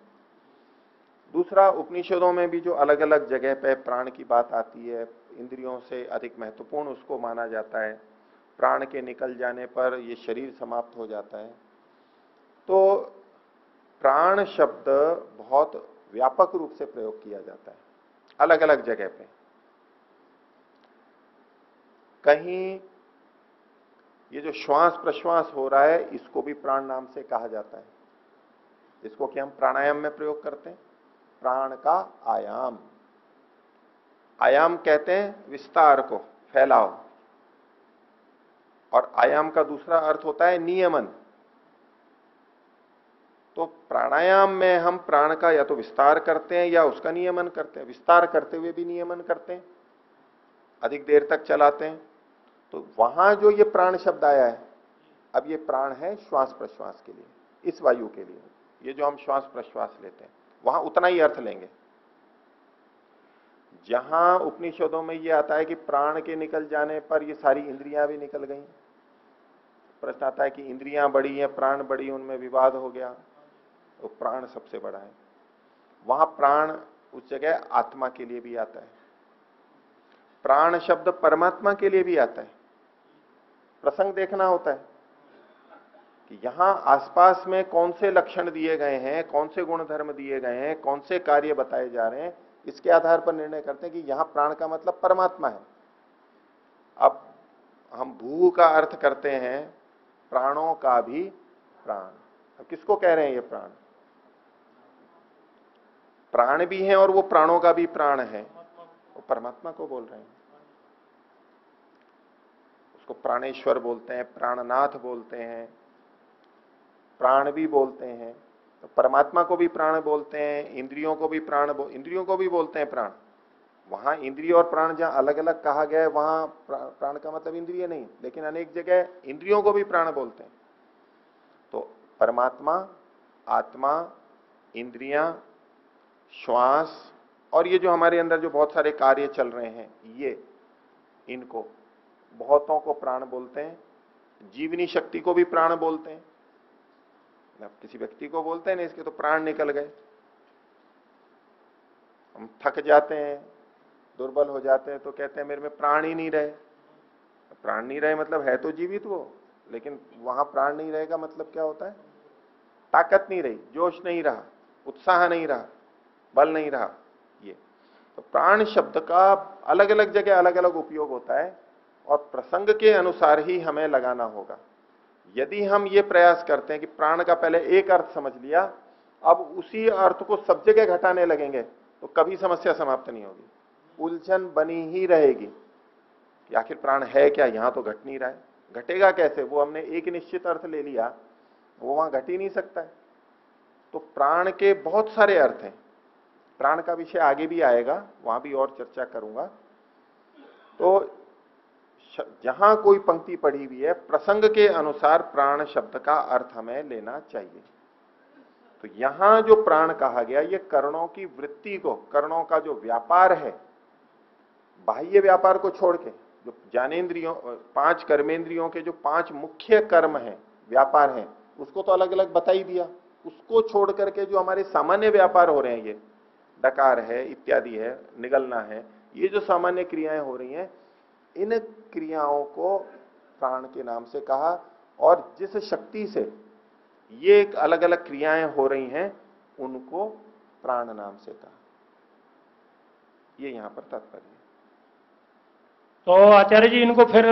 [SPEAKER 1] दूसरा, उपनिषदों में भी जो अलग अलग जगह पे प्राण की बात आती है, इंद्रियों से अधिक महत्वपूर्ण उसको माना जाता है, प्राण के निकल जाने पर ये शरीर समाप्त हो जाता है। तो प्राण शब्द बहुत व्यापक रूप से प्रयोग किया जाता है अलग अलग जगह पे। कहीं ये जो श्वास प्रश्वास हो रहा है, इसको भी प्राण नाम से कहा जाता है, इसको कि हम प्राणायाम में प्रयोग करते हैं, प्राण का आयाम। आयाम कहते हैं विस्तार को, फैलाव, और आयाम का दूसरा अर्थ होता है नियमन। तो प्राणायाम में हम प्राण का या तो विस्तार करते हैं या उसका नियमन करते हैं। विस्तार करते हुए भी नियमन करते हैं, अधिक देर तक चलाते हैं। तो वहां जो ये प्राण शब्द आया है, अब ये प्राण है श्वास प्रश्वास के लिए, इस वायु के लिए, ये जो हम श्वास प्रश्वास लेते हैं, वहां उतना ही अर्थ लेंगे। जहां उपनिषदों में ये आता है कि प्राण के निकल जाने पर ये सारी इंद्रियां भी निकल गई, प्रश्न आता है कि इंद्रियां बड़ी हैं, प्राण बड़ी, उनमें विवाद हो गया, तो प्राण सबसे बड़ा है। वहां प्राण उस जगह आत्मा के लिए भी आता है। प्राण शब्द परमात्मा के लिए भी आता है। प्रसंग देखना होता है कि यहां आसपास में कौन से लक्षण दिए गए हैं, कौन से गुण धर्म दिए गए हैं, कौन से कार्य बताए जा रहे हैं, इसके आधार पर निर्णय करते हैं कि यहां प्राण का मतलब परमात्मा है। अब हम भू का अर्थ करते हैं प्राणों का भी प्राण। अब किसको कह रहे हैं ये प्राण? प्राण भी है और वो प्राणों का भी प्राण है, वो परमात्मा को बोल रहे हैं। उसको प्राणेश्वर बोलते हैं, प्राणनाथ बोलते हैं, प्राण भी बोलते हैं। तो परमात्मा को भी प्राण बोलते हैं, इंद्रियों को भी इंद्रियों को भी बोलते हैं प्राण। वहां इंद्रिय और प्राण जहां अलग अलग कहा गया है, वहां प्राण का मतलब इंद्रिय नहीं, लेकिन अनेक जगह इंद्रियों को भी प्राण बोलते हैं। तो परमात्मा, आत्मा, इंद्रियां, श्वास और ये जो हमारे अंदर जो बहुत सारे कार्य चल रहे हैं, ये इनको बहुतों को प्राण बोलते हैं। जीवनी शक्ति को भी प्राण बोलते हैं। किसी व्यक्ति को बोलते हैं ना, इसके तो प्राण निकल गए। हम थक जाते हैं, दुर्बल हो जाते हैं, तो कहते हैं मेरे में प्राण ही नहीं रहे। प्राण नहीं रहे मतलब है तो जीवित वो, लेकिन वहां प्राण नहीं रहेगा मतलब क्या होता है? ताकत नहीं रही, जोश नहीं रहा, उत्साह नहीं रहा, बल नहीं रहा। ये तो प्राण शब्द का अलग अलग जगह अलग अलग उपयोग होता है और प्रसंग के अनुसार ही हमें लगाना होगा। यदि हम ये प्रयास करते हैं कि प्राण का पहले एक अर्थ समझ लिया, अब उसी अर्थ को सब जगह घटाने लगेंगे, तो कभी समस्या समाप्त नहीं होगी, उलझन बनी ही रहेगी कि आखिर प्राण है क्या, यहां तो घट नहीं रहा है। घटेगा कैसे? वो हमने एक निश्चित अर्थ ले लिया, वो वहां घट ही नहीं सकता है। तो प्राण के बहुत सारे अर्थ हैं। प्राण का विषय आगे भी आएगा, वहां भी और चर्चा करूंगा। तो जहां कोई पंक्ति पढ़ी हुई है, प्रसंग के अनुसार प्राण शब्द का अर्थ हमें लेना चाहिए। तो यहां जो प्राण कहा गया, ये कर्णों की वृत्ति को, कर्णों का जो व्यापार है, बाह्य व्यापार को छोड़ के, जो ज्ञानेन्द्रियों, 5 कर्मेंद्रियों के जो 5 मुख्य कर्म है, व्यापार है, उसको तो अलग अलग बता ही दिया। उसको छोड़ करके जो हमारे सामान्य व्यापार हो रहे हैं, ये डकार है, इत्यादि है, निगलना है, ये जो सामान्य क्रियाएं हो रही हैं, इन क्रियाओं को प्राण के नाम से कहा। और जिस शक्ति से ये अलग अलग क्रियाएं हो रही हैं, उनको प्राण नाम से कहा। ये यहां पर तात्पर्य है।
[SPEAKER 3] तो आचार्य जी, इनको फिर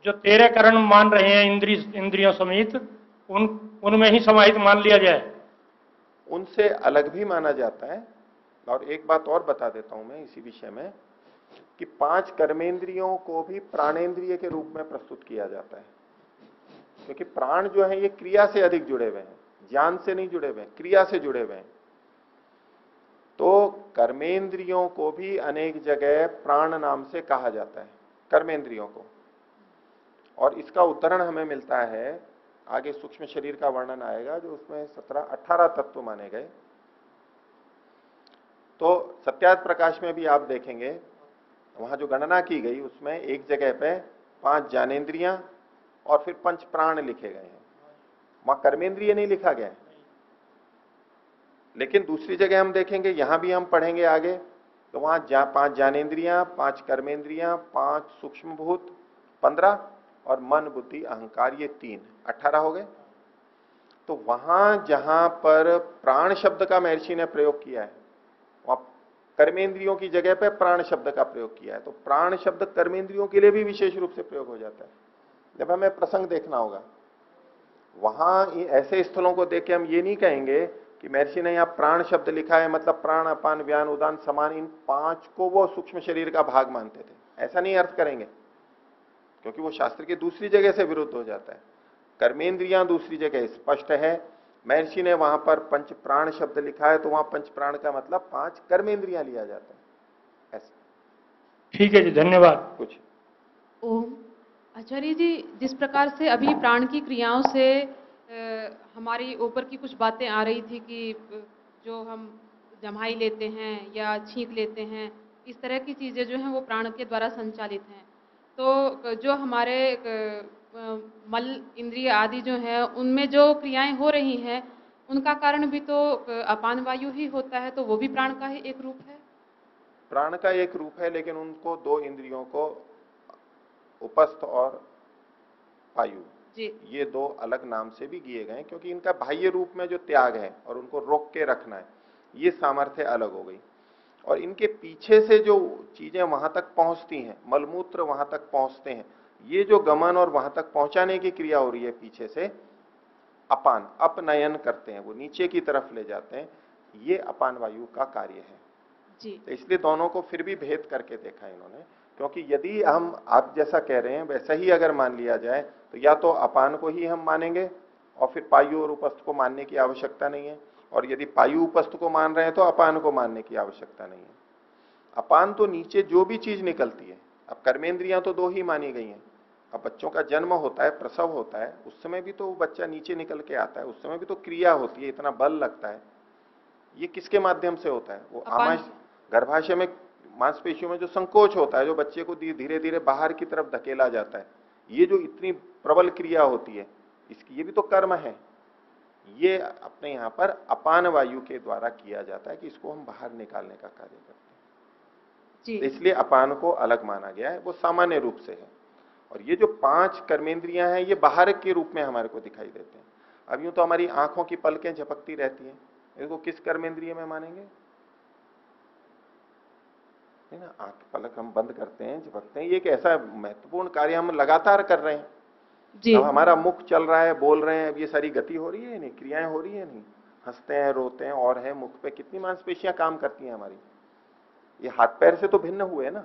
[SPEAKER 3] जो 13 करण मान रहे हैं इंद्रियों समेत, उनमें ही समाहित मान लिया जाए?
[SPEAKER 1] उनसे अलग भी माना जाता है। और एक बात और बता देता हूं मैं इसी विषय में, कि 5 कर्मेंद्रियों को भी प्राणेंद्रिय के रूप में प्रस्तुत किया जाता है। क्योंकि प्राण जो है ये क्रिया से अधिक जुड़े हुए हैं, ज्ञान से नहीं जुड़े हुए हैं, क्रिया से जुड़े हुए हैं। तो कर्मेंद्रियों को भी अनेक जगह प्राण नाम से कहा जाता है, कर्मेंद्रियों को। और इसका उदाहरण हमें मिलता है, आगे सूक्ष्म शरीर का वर्णन आएगा, जो उसमें 17-18 तत्व माने गए। तो सत्यार्थ प्रकाश में भी आप देखेंगे, वहां जो गणना की गई, उसमें एक जगह पे 5 ज्ञानेन्द्रियां और फिर 5 प्राण लिखे गए हैं। वहां कर्मेंद्रिय नहीं लिखा गया है। लेकिन दूसरी जगह हम देखेंगे, यहां भी हम पढ़ेंगे आगे, तो वहां 5 ज्ञानेन्द्रियां, 5 कर्मेंद्रियां, 5 सूक्ष्म भूत, 15 और मन बुद्धि अहंकार, ये 3, 18 हो गए। तो वहां जहां पर प्राण शब्द का महर्षि ने प्रयोग किया है, वहां कर्मेंद्रियों की जगह पे प्राण शब्द का प्रयोग किया है। तो प्राण शब्द कर्मेंद्रियों के लिए भी विशेष रूप से प्रयोग हो जाता है। जब हमें प्रसंग देखना होगा, वहां ऐसे स्थलों को देख के हम ये नहीं कहेंगे कि महर्षि ने यहाँ प्राण शब्द लिखा है मतलब प्राण, अपान, व्यान, उदान, समान, इन 5 को वो सूक्ष्म शरीर का भाग मानते थे, ऐसा नहीं अर्थ करेंगे, क्योंकि वो शास्त्र की दूसरी जगह से विरुद्ध हो जाता है। कर्मेंद्रियां दूसरी जगह स्पष्ट है, महर्षि ने वहां पर पंच प्राण शब्द लिखा है, तो वहां पंच प्राण का मतलब 5 कर्मेंद्रियां लिया जाता है ऐसा।
[SPEAKER 3] ठीक है जी, धन्यवाद।
[SPEAKER 1] कुछ
[SPEAKER 4] ओम। आचार्य जी, जिस प्रकार से अभी प्राण की क्रियाओं से हमारी ऊपर की कुछ बातें आ रही थी कि जो हम जम्हाई लेते हैं या छींक लेते हैं, इस तरह की चीज़ें जो हैं वो प्राण के द्वारा संचालित हैं। तो जो हमारे मल इंद्रिय आदि जो हैं उनमें जो क्रियाएं हो रही हैं, उनका कारण भी तो अपान वायु ही होता है, तो वो भी प्राण का ही एक रूप है।
[SPEAKER 1] प्राण का एक रूप है, लेकिन उनको 2 इंद्रियों को, उपस्थ और वायु,
[SPEAKER 4] जी
[SPEAKER 1] ये 2 अलग नाम से भी किए गए, क्योंकि इनका बाह्य रूप में जो त्याग है और उनको रोक के रखना है, ये सामर्थ्य अलग हो गई। और इनके पीछे से जो चीजें वहां तक पहुंचती हैं, मलमूत्र वहां तक पहुंचते हैं, ये जो गमन और वहां तक पहुंचाने की क्रिया हो रही है पीछे से, अपान, अपनयन करते हैं, वो नीचे की तरफ ले जाते हैं, ये अपान वायु का कार्य है।
[SPEAKER 4] जी
[SPEAKER 1] तो इसलिए दोनों को फिर भी भेद करके देखा इन्होंने, क्योंकि यदि हम आप जैसा कह रहे हैं वैसा ही अगर मान लिया जाए, तो या तो अपान को ही हम मानेंगे और फिर पायु और उपस्थ को मानने की आवश्यकता नहीं है, और यदि पायु उपस्थ को मान रहे हैं तो अपान को मानने की आवश्यकता नहीं है। अपान तो नीचे जो भी चीज निकलती है, अब कर्मेंद्रियां तो 2 ही मानी गई हैं। अब बच्चों का जन्म होता है, प्रसव होता है, उस समय भी तो बच्चा नीचे निकल के आता है, उस समय भी तो क्रिया होती है, इतना बल लगता है। ये किसके माध्यम से होता है? वो आमाशय, गर्भाशय में मांसपेशियों में जो संकोच होता है, जो बच्चे को धीरे धीरे बाहर की तरफ धकेला जाता है, ये जो इतनी प्रबल क्रिया होती है, इसकी ये भी तो कर्म है। ये अपने यहां पर अपान वायु के द्वारा किया जाता है कि इसको हम बाहर निकालने का कार्य करते हैं।
[SPEAKER 4] जी
[SPEAKER 1] तो इसलिए अपान को अलग माना गया है, वो सामान्य रूप से है। और ये जो 5 कर्मेंद्रियां हैं, ये बाहर के रूप में हमारे को दिखाई देते हैं। अब यूं तो हमारी आंखों की पलकें झपकती रहती हैं, इसको किस कर्मेंद्रिय में मानेंगे? है ना, आंख पलक हम बंद करते हैं, झपकते हैं, ये एक ऐसा महत्वपूर्ण कार्य हम लगातार कर रहे हैं।
[SPEAKER 4] जी
[SPEAKER 1] अब हमारा मुख चल रहा है, बोल रहे हैं, अब ये सारी गति हो रही है नहीं, क्रियाएं हो रही है नहीं, हंसते हैं, रोते हैं, और है मुख पे कितनी मांसपेशियां काम करती हैं हमारी, ये हाथ पैर से तो भिन्न हुए ना।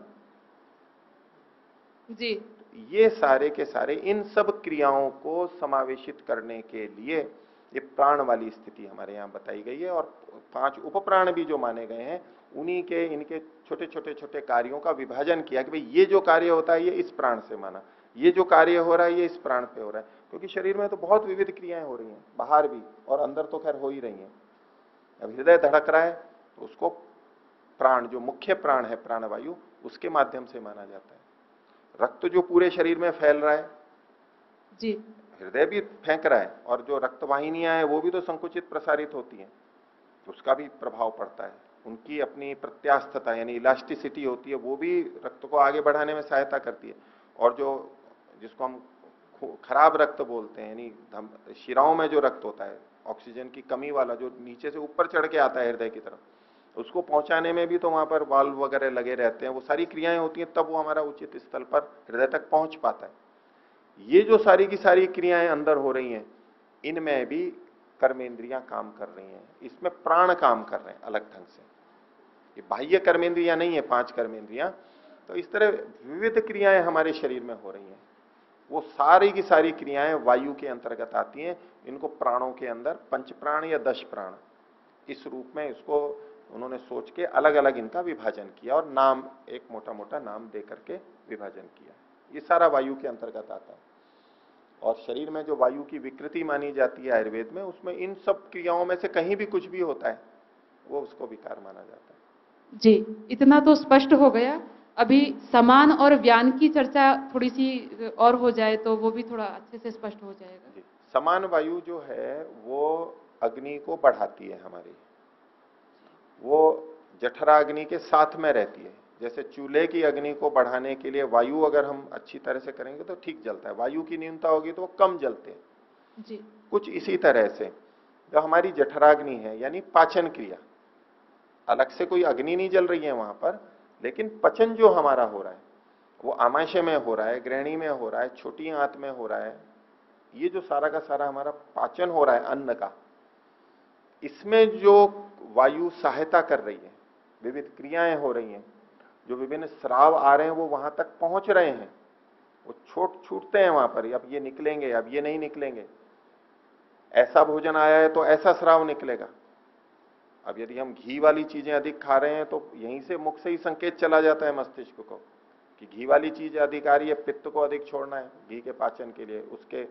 [SPEAKER 4] जी
[SPEAKER 1] ये सारे के सारे इन सब क्रियाओं को समावेशित करने के लिए ये प्राण वाली स्थिति हमारे यहाँ बताई गई है। और 5 उपप्राण भी जो माने गए हैं, उन्हीं के इनके छोटे छोटे छोटे कार्यों का विभाजन किया कि भाई ये जो कार्य होता है ये इस प्राण से माना, ये जो कार्य हो रहा है ये इस प्राण पे हो रहा है। क्योंकि शरीर में तो बहुत विविध क्रियाएं हो रही हैं, बाहर भी और अंदर तो खैर हो ही रही हैं। अब हृदय धड़क रहा है तो उसको प्राण, जो मुख्य प्राण है प्राणवायु, उसके माध्यम से माना जाता है। रक्त जो पूरे शरीर में फैल रहा है,
[SPEAKER 4] जी
[SPEAKER 1] हृदय भी फेंक रहा है, और जो रक्तवाहिनियां हैं वो भी तो संकुचित प्रसारित होती हैं, तो उसका भी प्रभाव पड़ता है। उनकी अपनी प्रत्यास्थता यानी इलास्टिसिटी होती है, वो भी रक्त को आगे बढ़ाने में सहायता करती है। और जो जिसको हम खराब रक्त बोलते हैं, यानी शिराओं में जो रक्त होता है, ऑक्सीजन की कमी वाला, जो नीचे से ऊपर चढ़ के आता है हृदय की तरफ, उसको पहुंचाने में भी तो वहां पर वाल्व वगैरह लगे रहते हैं, वो सारी क्रियाएं होती हैं, तब वो हमारा उचित स्थल पर हृदय तक पहुंच पाता है। ये जो सारी की सारी क्रियाएं अंदर हो रही हैं, इनमें भी कर्मेंद्रियां काम कर रही हैं, इसमें प्राण काम कर रहे हैं अलग ढंग से। ये बाह्य कर्मेंद्रियां नहीं है 5 कर्मेंद्रियां। तो इस तरह विविध क्रियाएं हमारे शरीर में हो रही हैं, वो सारी की सारी क्रियाएं वायु के अंतर्गत आती हैं। इनको प्राणों के अंदर 5 प्राण या 10 प्राण, इस रूप में इसको उन्होंने सोच के अलग अलग इनका विभाजन किया, और नाम एक मोटा मोटा नाम दे करके विभाजन किया। ये सारा वायु के अंतर्गत आता है। और शरीर में जो वायु की विकृति मानी जाती है आयुर्वेद में, उसमें इन सब क्रियाओं में से कहीं भी कुछ भी होता है, वो उसको विकार माना जाता है।
[SPEAKER 4] जी, इतना तो स्पष्ट हो गया। अभी समान और व्यान की चर्चा थोड़ी सी और हो जाए तो वो भी थोड़ा अच्छे से स्पष्ट हो जाएगा।
[SPEAKER 1] जी, समान वायु जो है वो अग्नि को बढ़ाती है हमारी, वो जठराग्नि के साथ में रहती है। जैसे चूल्हे की अग्नि को बढ़ाने के लिए वायु अगर हम अच्छी तरह से करेंगे तो ठीक जलता है, वायु की न्यूनता होगी तो वो कम जलते हैं।
[SPEAKER 4] जी
[SPEAKER 1] कुछ इसी तरह से जो हमारी जठराग्नि है, यानी पाचन क्रिया, अलग से कोई अग्नि नहीं जल रही है वहां पर, लेकिन पचन जो हमारा हो रहा है वो आमाशय में हो रहा है, ग्रहणी में हो रहा है, छोटी आंत में हो रहा है। ये जो सारा का सारा हमारा पाचन हो रहा है अन्न का, इसमें जो वायु सहायता कर रही है, विविध क्रियाएं हो रही हैं, जो विभिन्न स्राव आ रहे हैं वो वहां तक पहुंच रहे हैं, वो छूटते हैं वहां पर, अब ये निकलेंगे, अब ये नहीं निकलेंगे, ऐसा भोजन आया है तो ऐसा स्राव निकलेगा। अब यदि हम घी वाली चीजें अधिक खा रहे हैं तो यहीं से मुख से ही संकेत चला जाता है मस्तिष्क को कि घी वाली चीज अधिक आ रही है, पित्त को अधिक छोड़ना है, घी के पाचन के लिए, उसके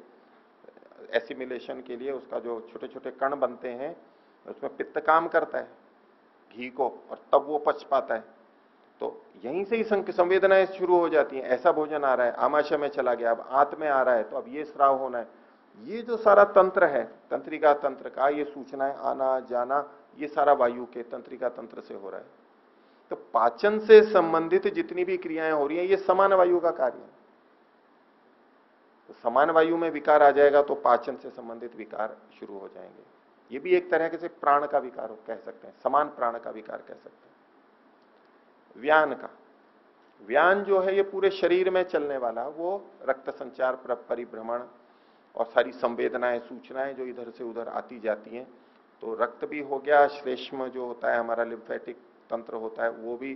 [SPEAKER 1] एसिमिलेशन के लिए, उसका जो छोटे छोटे कण बनते हैं उसमें पित्त काम करता है घी को, और तब वो पच पाता है। तो यहीं से ही संवेदनाएं शुरू हो जाती हैं। ऐसा भोजन आ रहा है, आमाशय में चला गया, अब आंत में आ रहा है, तो अब ये स्राव होना है। ये जो सारा तंत्र है, तंत्रिका तंत्र का, ये सूचनाएं आना जाना, ये सारा वायु के तंत्रिका तंत्र से हो रहा है। तो पाचन से संबंधित जितनी भी क्रियाएं हो रही हैं, ये समान वायु का कार्य है। तो समान वायु में विकार आ जाएगा तो पाचन से संबंधित विकार शुरू हो जाएंगे। ये भी एक तरह से प्राण का विकार कह सकते हैं, समान प्राण का विकार कह सकते हैं। व्यान का, व्यान जो है ये पूरे शरीर में चलने वाला, वो रक्त संचार, परिभ्रमण और सारी संवेदनाएं, सूचनाएं जो इधर से उधर आती जाती हैं। तो रक्त भी हो गया, श्लेष्म जो होता है हमारा लिम्फेटिक तंत्र होता है, वो भी,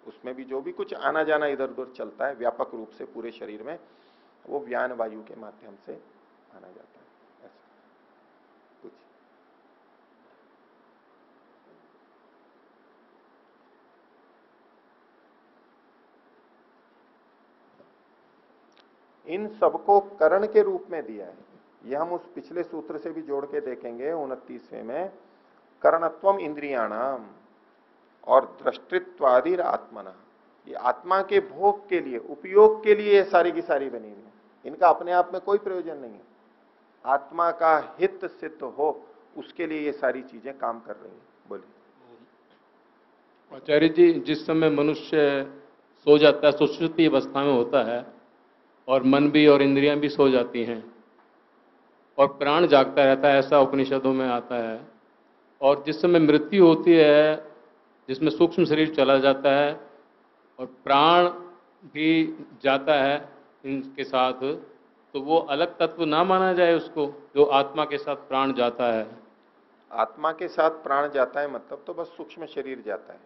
[SPEAKER 1] उसमें भी जो भी कुछ आना जाना इधर उधर चलता है व्यापक रूप से पूरे शरीर में, वो व्यान वायु के माध्यम से आना जाता है। ऐसा कुछ इन सबको करण के रूप में दिया है। ये हम उस पिछले सूत्र से भी जोड़ के देखेंगे 29वें में, करणत्वम इंद्रियाणाम और दृष्टित्वादि आत्मना। ये आत्मा के भोग के लिए, उपयोग के लिए ये सारी की सारी बनी हुई है। इनका अपने आप में कोई प्रयोजन नहीं है, आत्मा का हित सिद्ध हो उसके लिए ये सारी चीजें काम कर रही हैं। बोलिए
[SPEAKER 5] आचार्य जी, जिस समय मनुष्य सो जाता है, सुषुप्ति अवस्था में होता है, और मन भी और इंद्रियां भी सो जाती हैं, और प्राण जागता रहता है, ऐसा उपनिषदों में आता है। और जिस समय मृत्यु होती है, जिसमें सूक्ष्म शरीर चला जाता है और प्राण भी जाता है इनके साथ, तो वो अलग तत्व ना माना जाए उसको, जो आत्मा के साथ प्राण जाता है?
[SPEAKER 1] आत्मा के साथ प्राण जाता है मतलब तो बस सूक्ष्म शरीर जाता है,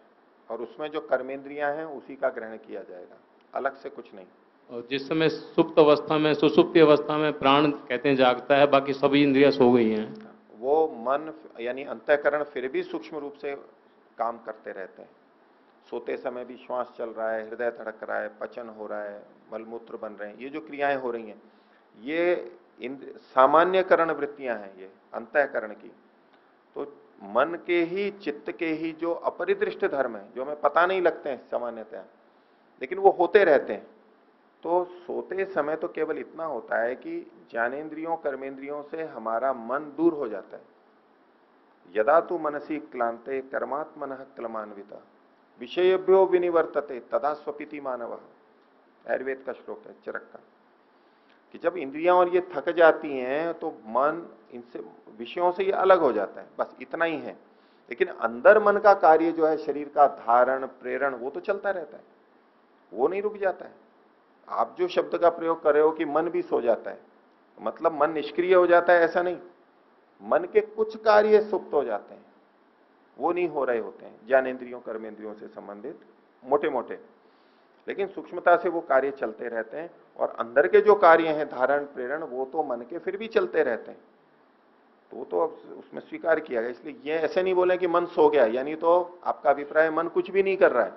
[SPEAKER 1] और उसमें जो कर्मेंद्रियां हैं उसी का ग्रहण किया जाएगा, अलग से कुछ नहीं।
[SPEAKER 5] और जिस समय सुप्त अवस्था में, सुसुप्ति अवस्था में प्राण कहते हैं जागता है, बाकी सभी इंद्रियां सो गई हैं,
[SPEAKER 1] वो मन यानी अंतःकरण फिर भी सूक्ष्म रूप से काम करते रहते हैं। सोते समय भी श्वास चल रहा है, हृदय धड़क रहा है, पचन हो रहा है, मलमूत्र बन रहे हैं, ये जो क्रियाएं हो रही हैं ये सामान्यकरण वृत्तियां हैं, ये अंतःकरण की। तो मन के ही, चित्त के ही जो अपरिदृष्ट धर्म है, जो हमें पता नहीं लगते हैं सामान्यतः, लेकिन वो होते रहते हैं। तो सोते समय तो केवल इतना होता है कि ज्ञानेन्द्रियों कर्मेंद्रियों से हमारा मन दूर हो जाता है। यदा तु मनसी क्लांते कर्मात्मनः क्लमान्विता विषयभ्यो विनिवर्तते तदा स्वपिति मानवः, आयुर्वेद का श्लोक है चरक का, कि जब इंद्रियां और ये थक जाती हैं तो मन इनसे, विषयों से ये अलग हो जाता है, बस इतना ही है। लेकिन अंदर मन का कार्य जो है, शरीर का धारण प्रेरण, वो तो चलता रहता है, वो नहीं रुक जाता है। आप जो शब्द का प्रयोग कर रहे हो कि मन भी सो जाता है, मतलब मन निष्क्रिय हो जाता है, ऐसा नहीं। मन के कुछ कार्य सुप्त हो जाते हैं, वो नहीं हो रहे होते हैं, ज्ञानेंद्रियों कर्मेंद्रियों से संबंधित मोटे मोटे, लेकिन सूक्ष्मता से वो कार्य चलते रहते हैं। और अंदर के जो कार्य हैं, धारण प्रेरण, वो तो मन के फिर भी चलते रहते हैं, तो वो तो अब उसमें स्वीकार किया गया। इसलिए ये ऐसे नहीं बोले कि मन सो गया, यानी तो आपका अभिप्राय मन कुछ भी नहीं कर रहा है,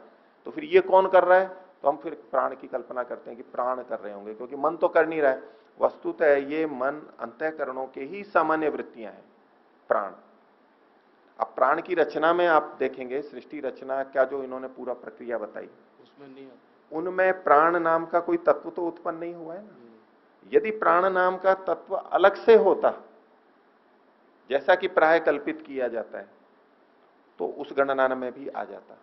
[SPEAKER 1] तो फिर ये कौन कर रहा है? तो हम फिर प्राण की कल्पना करते हैं कि प्राण कर रहे होंगे, क्योंकि मन तो कर नहीं रहा है। वस्तुतः ये मन अंतःकरणों के ही सामान्य वृत्तियां हैं, प्राण। अब प्राण की रचना में आप देखेंगे, सृष्टि रचना क्या जो इन्होंने पूरा प्रक्रिया बताई,
[SPEAKER 5] उसमें नहीं आता।
[SPEAKER 1] उनमें प्राण नाम का कोई तत्व तो उत्पन्न नहीं हुआ है ना। यदि प्राण नाम का तत्व अलग से होता, जैसा कि प्राय कल्पित किया जाता है, तो उस गणना में भी आ जाता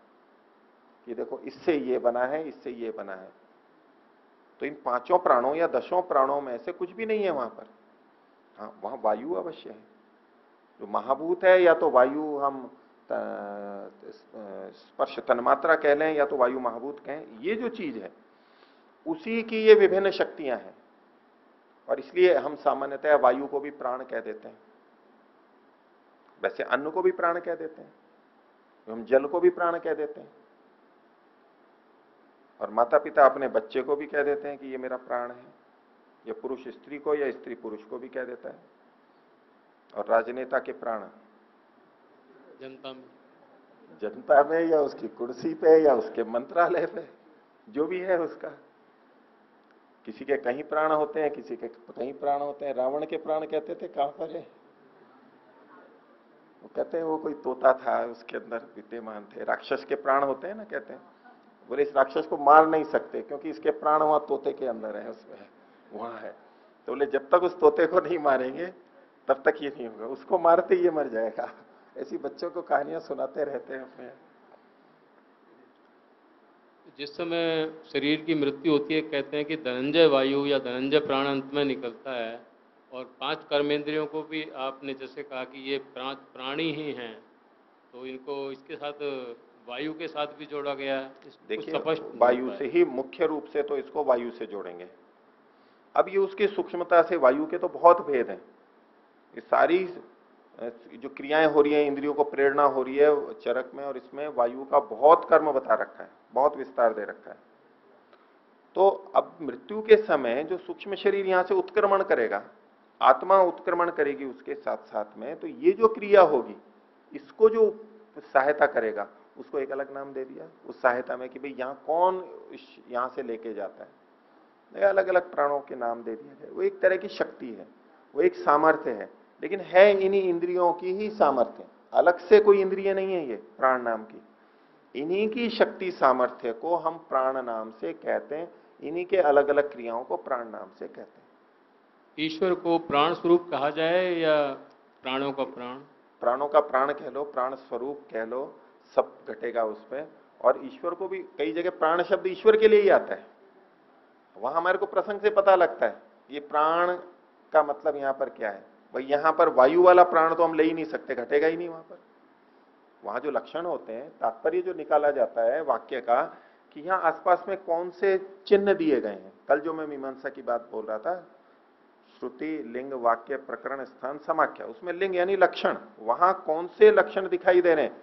[SPEAKER 1] कि देखो इससे ये बना है, इससे ये बना है। तो इन 5 प्राणों या 10 प्राणों में से कुछ भी नहीं है वहां पर। हाँ, वहां वायु अवश्य है, जो महाभूत है, या तो वायु हम स्पर्श तन्मात्रा कह लें, या तो वायु महाभूत कहें, ये जो चीज है उसी की ये विभिन्न शक्तियां हैं। और इसलिए हम सामान्यतः वायु को भी प्राण कह देते हैं, वैसे अन्न को भी प्राण कह देते हैं, हम जल को भी प्राण कह देते हैं, और माता पिता अपने बच्चे को भी कह देते हैं कि ये मेरा प्राण है, या पुरुष स्त्री को, या स्त्री पुरुष को भी कह देता है। और राजनेता के प्राण
[SPEAKER 5] जनता में।
[SPEAKER 1] जनता में या उसकी कुर्सी पे या उसके मंत्रालय पे, जो भी है उसका। किसी के कहीं प्राण होते हैं, किसी के कहीं प्राण होते हैं। रावण के प्राण कहते थे कहां पर है? वो कहते हैं वो कोई तोता था, उसके अंदर विद्यमान थे। राक्षस के प्राण होते हैं ना, कहते हैं बोले इस राक्षस को मार नहीं सकते क्योंकि इसके प्राण वहां तोते के अंदर है, उसमें वहां है। तो बोले जब तक उस तोते को नहीं मारेंगे तब तक ये नहीं होगा, उसको मारते ये मर जाएगा। ऐसी बच्चों को कहानियां सुनाते रहते हैं अपने।
[SPEAKER 5] जिस समय शरीर की मृत्यु होती है, कहते हैं कि धनंजय वायु या धनंजय प्राण अंत में निकलता है। और 5 कर्मेंद्रियों को भी आपने जैसे कहा कि ये प्राणी ही हैं, तो इनको इसके साथ वायु के साथ भी जोड़ा गया है।
[SPEAKER 1] देखिए वायु से ही, मुख्य रूप से तो इसको वायु से जोड़ेंगे। अब ये उसकी सूक्ष्मता से वायु के तो बहुत भेद हैं। ये सारी जो क्रियाएं हो रही हैं, इंद्रियों को प्रेरणा हो रही है चरक में, और इसमें वायु का बहुत कर्म बता रखा है, बहुत विस्तार दे रखा है। तो अब मृत्यु के समय जो सूक्ष्म शरीर यहां से उत्क्रमण करेगा, आत्मा उत्क्रमण करेगी उसके साथ साथ में, तो ये जो क्रिया होगी इसको जो सहायता करेगा उसको एक अलग नाम दे दिया उस सहायता में कि भाई यहाँ कौन यहां से लेके जाता है। अलग अलग प्राणों के नाम दे दिया गया। वो एक तरह की शक्ति है, वो एक सामर्थ्य है, लेकिन है इन्हीं इंद्रियों की ही सामर्थ्य, अलग से कोई इंद्रिय नहीं है ये प्राण नाम की। इन्हीं की शक्ति सामर्थ्य को हम प्राण नाम से कहते हैं, इन्हीं के अलग अलग क्रियाओं को प्राण नाम से कहते हैं।
[SPEAKER 5] ईश्वर को प्राण स्वरूप कहा जाए या प्राणों का प्राण?
[SPEAKER 1] प्राणों का प्राण कह लो, प्राण स्वरूप कह लो, सब घटेगा उसमें। और ईश्वर को भी कई जगह प्राण शब्द ईश्वर के लिए ही आता है, वहां हमारे को प्रसंग से पता लगता है ये प्राण का मतलब यहां पर क्या है। भाई यहां पर वायु वाला प्राण तो हम ले ही नहीं सकते, घटेगा ही नहीं वहां पर। वहां जो लक्षण होते हैं, तात्पर्य जो निकाला जाता है वाक्य का कि यहां आसपास में कौन से चिन्ह दिए गए हैं। कल जो मैं मीमांसा की बात बोल रहा था, श्रुति लिंग वाक्य प्रकरण स्थान समाख्या, उसमें लिंग यानी लक्षण, वहां कौन से लक्षण दिखाई दे रहे हैं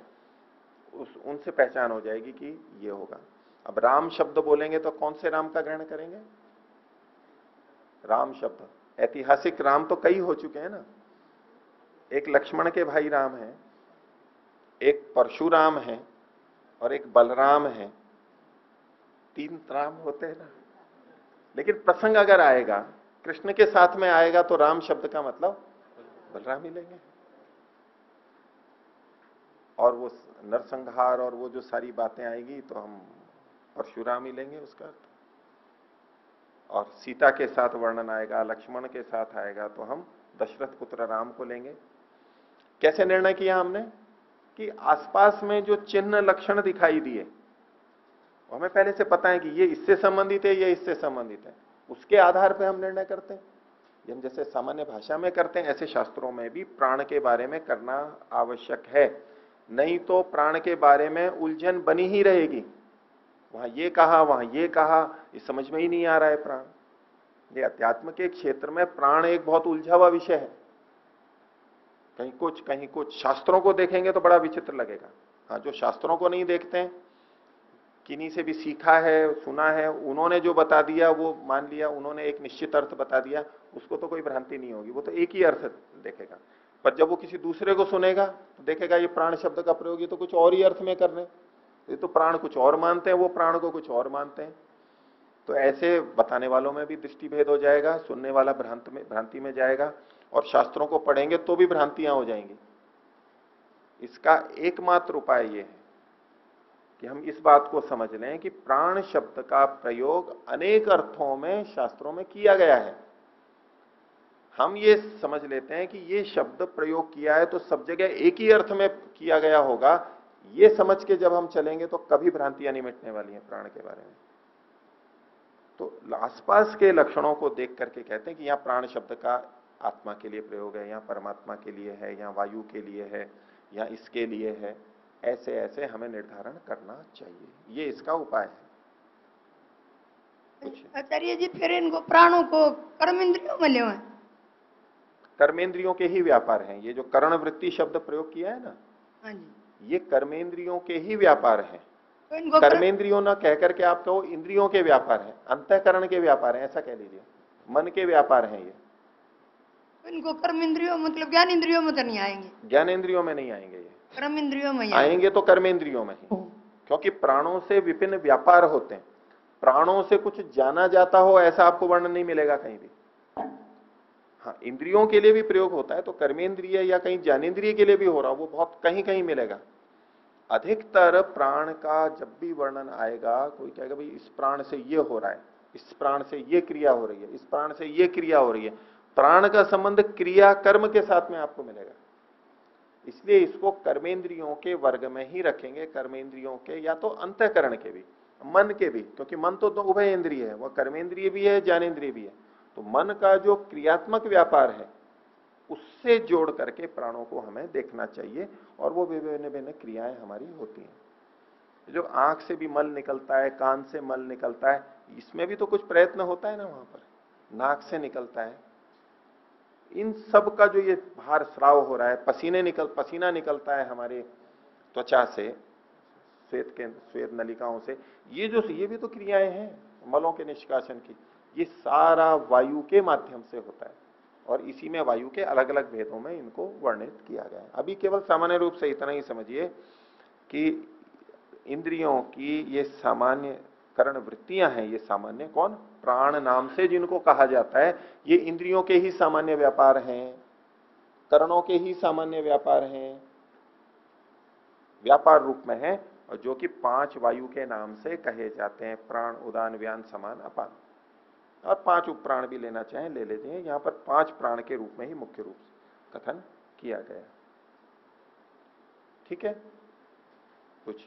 [SPEAKER 1] उनसे पहचान हो जाएगी कि ये होगा। अब राम शब्द बोलेंगे तो कौन से राम का ग्रहण करेंगे? राम शब्द ऐतिहासिक राम तो कई हो चुके हैं ना। एक लक्ष्मण के भाई राम है, एक परशुराम है और एक बलराम है। 3 राम होते हैं ना। लेकिन प्रसंग अगर आएगा कृष्ण के साथ में आएगा तो राम शब्द का मतलब बलराम ही लेंगे, और वो नरसंहार और वो जो सारी बातें आएगी तो हम परशुराम ही लेंगे उसका अर्थ। और सीता के साथ वर्णन आएगा, लक्ष्मण के साथ आएगा तो हम दशरथ पुत्र राम को लेंगे। कैसे निर्णय किया हमने कि आसपास में जो चिन्ह लक्षण दिखाई दिए हमें पहले से पता है कि ये इससे संबंधित है, ये इससे संबंधित है, उसके आधार पर हम निर्णय करते हैं। हम जैसे सामान्य भाषा में करते हैं ऐसे शास्त्रों में भी प्राण के बारे में करना आवश्यक है, नहीं तो प्राण के बारे में उलझन बनी ही रहेगी। वहां ये कहा, वहां ये कहा, ये समझ में ही नहीं आ रहा है प्राण। ये अध्यात्म के क्षेत्र में प्राण एक बहुत उलझा हुआ विषय है। कहीं कुछ शास्त्रों को देखेंगे तो बड़ा विचित्र लगेगा। हाँ, जो शास्त्रों को नहीं देखते हैं, किन्हीं से भी सीखा है, सुना है, उन्होंने जो बता दिया वो मान लिया, उन्होंने एक निश्चित अर्थ बता दिया, उसको तो कोई भ्रांति नहीं होगी, वो तो एक ही अर्थ देखेगा। पर जब वो किसी दूसरे को सुनेगा तो देखेगा ये प्राण शब्द का प्रयोग ये तो कुछ और ही अर्थ में कर रहे हैं, ये तो प्राण कुछ और मानते हैं, वो प्राण को कुछ और मानते हैं। तो ऐसे बताने वालों में भी दृष्टिभेद हो जाएगा, सुनने वाला भ्रांति में जाएगा, और शास्त्रों को पढ़ेंगे तो भी भ्रांतियां हो जाएंगी। इसका एकमात्र उपाय यह है कि हम इस बात को समझ लें कि प्राण शब्द का प्रयोग अनेक अर्थों में शास्त्रों में किया गया है। हम ये समझ लेते हैं कि ये शब्द प्रयोग किया है तो सब जगह एक ही अर्थ में किया गया होगा, ये समझ के जब हम चलेंगे तो कभी भ्रांतियां नहीं मिटने वाली हैं प्राण के बारे में। तो आसपास के लक्षणों को देख करके कहते हैं कि यहाँ प्राण शब्द का आत्मा के लिए प्रयोग है, यहाँ परमात्मा के लिए है, यहाँ वायु के लिए है, यहाँ इसके लिए है। ऐसे ऐसे हमें निर्धारण करना चाहिए, ये इसका उपाय है।
[SPEAKER 6] आचार्य जी, फिर इनको प्राणों को कर्मेंद्रियों में ले,
[SPEAKER 1] कर्मेंद्रियों के ही व्यापार हैं। ये जो कर्ण वृत्ति शब्द प्रयोग किया है ना,
[SPEAKER 6] हाँ जी,
[SPEAKER 1] ये कर्मेंद्रियों के ही व्यापार हैं।
[SPEAKER 6] तो इनको
[SPEAKER 1] कर्मेंद्रियों ना कह करके आप कहो इंद्रियों के व्यापार हैं, अंतःकरण के व्यापार हैं, ऐसा कह लीजिए, मन के व्यापार हैं ये।
[SPEAKER 6] तो इनको कर्म इंद्रियों मतलब ज्ञान इंद्रियों में तो नहीं आएंगे?
[SPEAKER 1] ज्ञानेंद्रियों में नहीं आएंगे, ये
[SPEAKER 6] कर्म इंद्रियों में ही
[SPEAKER 1] आएंगे तो कर्मेंद्रियों में ही, क्योंकि प्राणों से विभिन्न व्यापार होते हैं। प्राणों से कुछ जाना जाता हो ऐसा आपको वर्णन नहीं मिलेगा कहीं भी। हाँ, इंद्रियों के लिए भी प्रयोग होता है, तो कर्मेंद्रिय या कहीं ज्ञानेंद्रिय के लिए भी हो रहा, वो बहुत कहीं कहीं मिलेगा। अधिकतर प्राण का जब भी वर्णन आएगा, कोई कहेगा भाई इस प्राण से ये हो रहा है, इस प्राण से ये क्रिया हो रही है, इस प्राण से ये क्रिया हो रही है, प्राण का संबंध क्रिया कर्म के साथ में आपको मिलेगा। इसलिए इसको कर्मेंद्रियों के वर्ग में ही रखेंगे, कर्मेंद्रियों के या तो अंतःकरण के भी, मन के भी, क्योंकि मन तो उभय इंद्रिय है, वह कर्मेंद्रिय भी है ज्ञानेंद्रिय भी है। तो मन का जो क्रियात्मक व्यापार है उससे जोड़ करके प्राणों को हमें देखना चाहिए, और वो विभिन्न भिन्न क्रियाएं हमारी होती हैं। जो आंख से भी मल निकलता है, कान से मल निकलता है, इसमें भी तो कुछ प्रयत्न होता है ना, वहां पर नाक से निकलता है, इन सब का जो ये बाहर स्राव हो रहा है, पसीना निकलता है हमारे त्वचा से, श्वेत नलिकाओं से, ये भी तो क्रियाएं हैं मलों के निष्कासन की। ये सारा वायु के माध्यम से होता है, और इसी में वायु के अलग अलग भेदों में इनको वर्णित किया गया है। अभी केवल सामान्य रूप से इतना ही समझिए कि इंद्रियों की ये सामान्य करण वृत्तियां हैं, ये सामान्य कौन, प्राण नाम से जिनको कहा जाता है, ये इंद्रियों के ही सामान्य व्यापार हैं, करणों के ही सामान्य व्यापार हैं, व्यापार रूप में है, और जो कि 5 वायु के नाम से कहे जाते हैं, प्राण, उदान, व्यान, समान, अपान, और 5 उपप्राण भी लेना चाहें ले लेते हैं। यहां पर 5 प्राण के रूप में ही मुख्य रूप से कथन किया गया। ठीक है, कुछ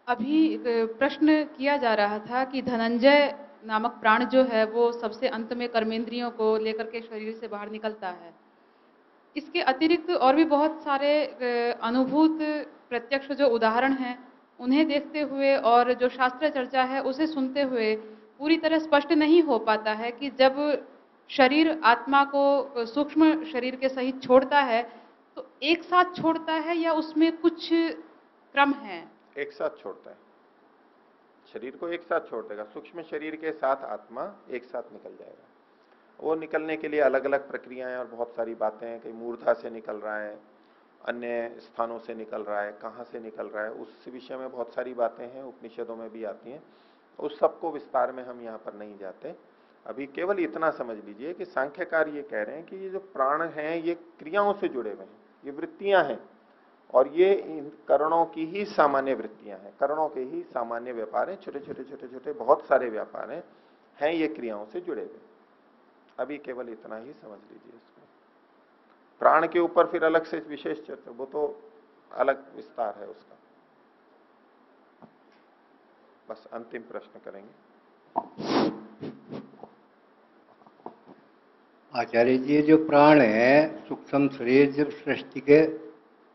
[SPEAKER 4] अभी प्रश्न किया जा रहा था कि धनंजय नामक प्राण जो है वो सबसे अंत में कर्मेंद्रियों को लेकर के शरीर से बाहर निकलता है। इसके अतिरिक्त और भी बहुत सारे अनुभूत प्रत्यक्ष जो उदाहरण हैं उन्हें देखते हुए और जो शास्त्र चर्चा है उसे सुनते हुए पूरी तरह स्पष्ट नहीं हो पाता है कि जब शरीर आत्मा को सूक्ष्म शरीर के सहित छोड़ता है तो एक साथ छोड़ता है या उसमें कुछ क्रम है?
[SPEAKER 1] एक साथ छोड़ता है, शरीर को एक साथ छोड़ देगा, सूक्ष्म शरीर के साथ आत्मा एक साथ निकल जाएगा। वो निकलने के लिए अलग अलग प्रक्रियाएं और बहुत सारी बातें हैं, कहीं मूर्धा से निकल रहा है, अन्य स्थानों से निकल रहा है, कहाँ से निकल रहा है, उस विषय में बहुत सारी बातें हैं, उपनिषदों में भी आती हैं, उस सबको विस्तार में हम यहाँ पर नहीं जाते। अभी केवल इतना समझ लीजिए कि सांख्यकार ये कह रहे हैं कि ये जो प्राण हैं ये क्रियाओं से जुड़े हुए हैं, ये वृत्तियां हैं, और ये इन करणों की ही सामान्य वृत्तियां हैं, करणों के ही सामान्य व्यापार हैं, छोटे छोटे छोटे छोटे बहुत सारे व्यापार हैं ये क्रियाओं से जुड़े हुए। अभी केवल इतना ही समझ लीजिए इसको। प्राण के ऊपर फिर अलग से विशेष चर्चा, वो तो अलग विस्तार है उसका। बस अंतिम प्रश्न करेंगे।
[SPEAKER 7] आचार्य जी, ये जो प्राण है सूक्ष्म शरीर जब सृष्टि के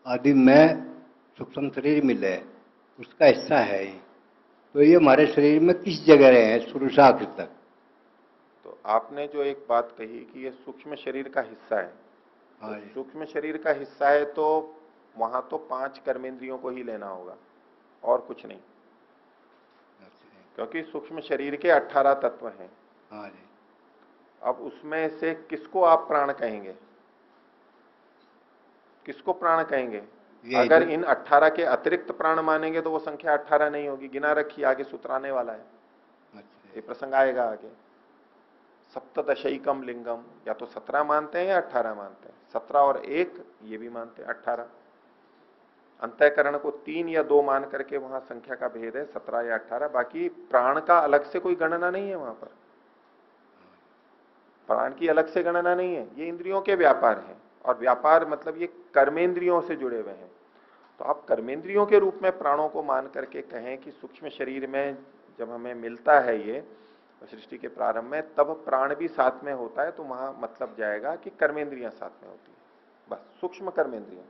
[SPEAKER 7] आदि में सूक्ष्म शरीर मिले उसका हिस्सा है, तो ये हमारे शरीर में किस जगह रहे हैं शुरू से आखिर तक?
[SPEAKER 1] तो आपने जो एक बात कही कि ये सूक्ष्म शरीर का हिस्सा है, तो सूक्ष्म शरीर का हिस्सा है तो वहां तो 5 कर्मेंद्रियों को ही लेना होगा और कुछ नहीं, क्योंकि सूक्ष्म शरीर के 18 तत्व हैं।
[SPEAKER 7] हाँ जी।
[SPEAKER 1] अब उसमें से किसको आप प्राण कहेंगे, किसको प्राण कहेंगे? अगर इन 18 के अतिरिक्त प्राण मानेंगे तो वो संख्या 18 नहीं होगी, गिना रखी, आगे सूत्राने वाला है। ये प्रसंग आएगा आगे। सप्तदशैकम लिंगम, या तो 17 मानते हैं या 18 मानते हैं, 17 और 1 ये भी मानते हैं 18। अंतःकरण को 3 या 2 मान करके वहां संख्या का भेद है, 17 या 18। बाकी प्राण का अलग से कोई गणना नहीं है वहां पर, प्राण की अलग से गणना नहीं है, ये इंद्रियों के व्यापार हैं, और व्यापार मतलब ये कर्मेंद्रियों से जुड़े हुए हैं। तो आप कर्मेंद्रियों के रूप में प्राणों को मान करके कहें कि सूक्ष्म शरीर में जब हमें मिलता है ये सृष्टि के प्रारंभ में, तब प्राण भी साथ में होता है, तो वहां मतलब जाएगा कि कर्मेंद्रियां साथ में होती है, बस सूक्ष्म कर्मेंद्रियां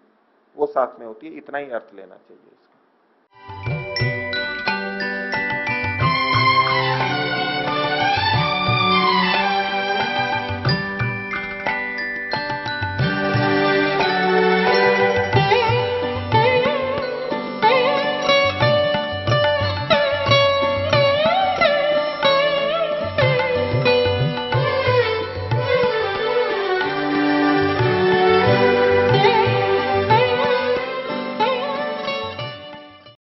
[SPEAKER 1] वो साथ में होती है, इतना ही अर्थ लेना चाहिए।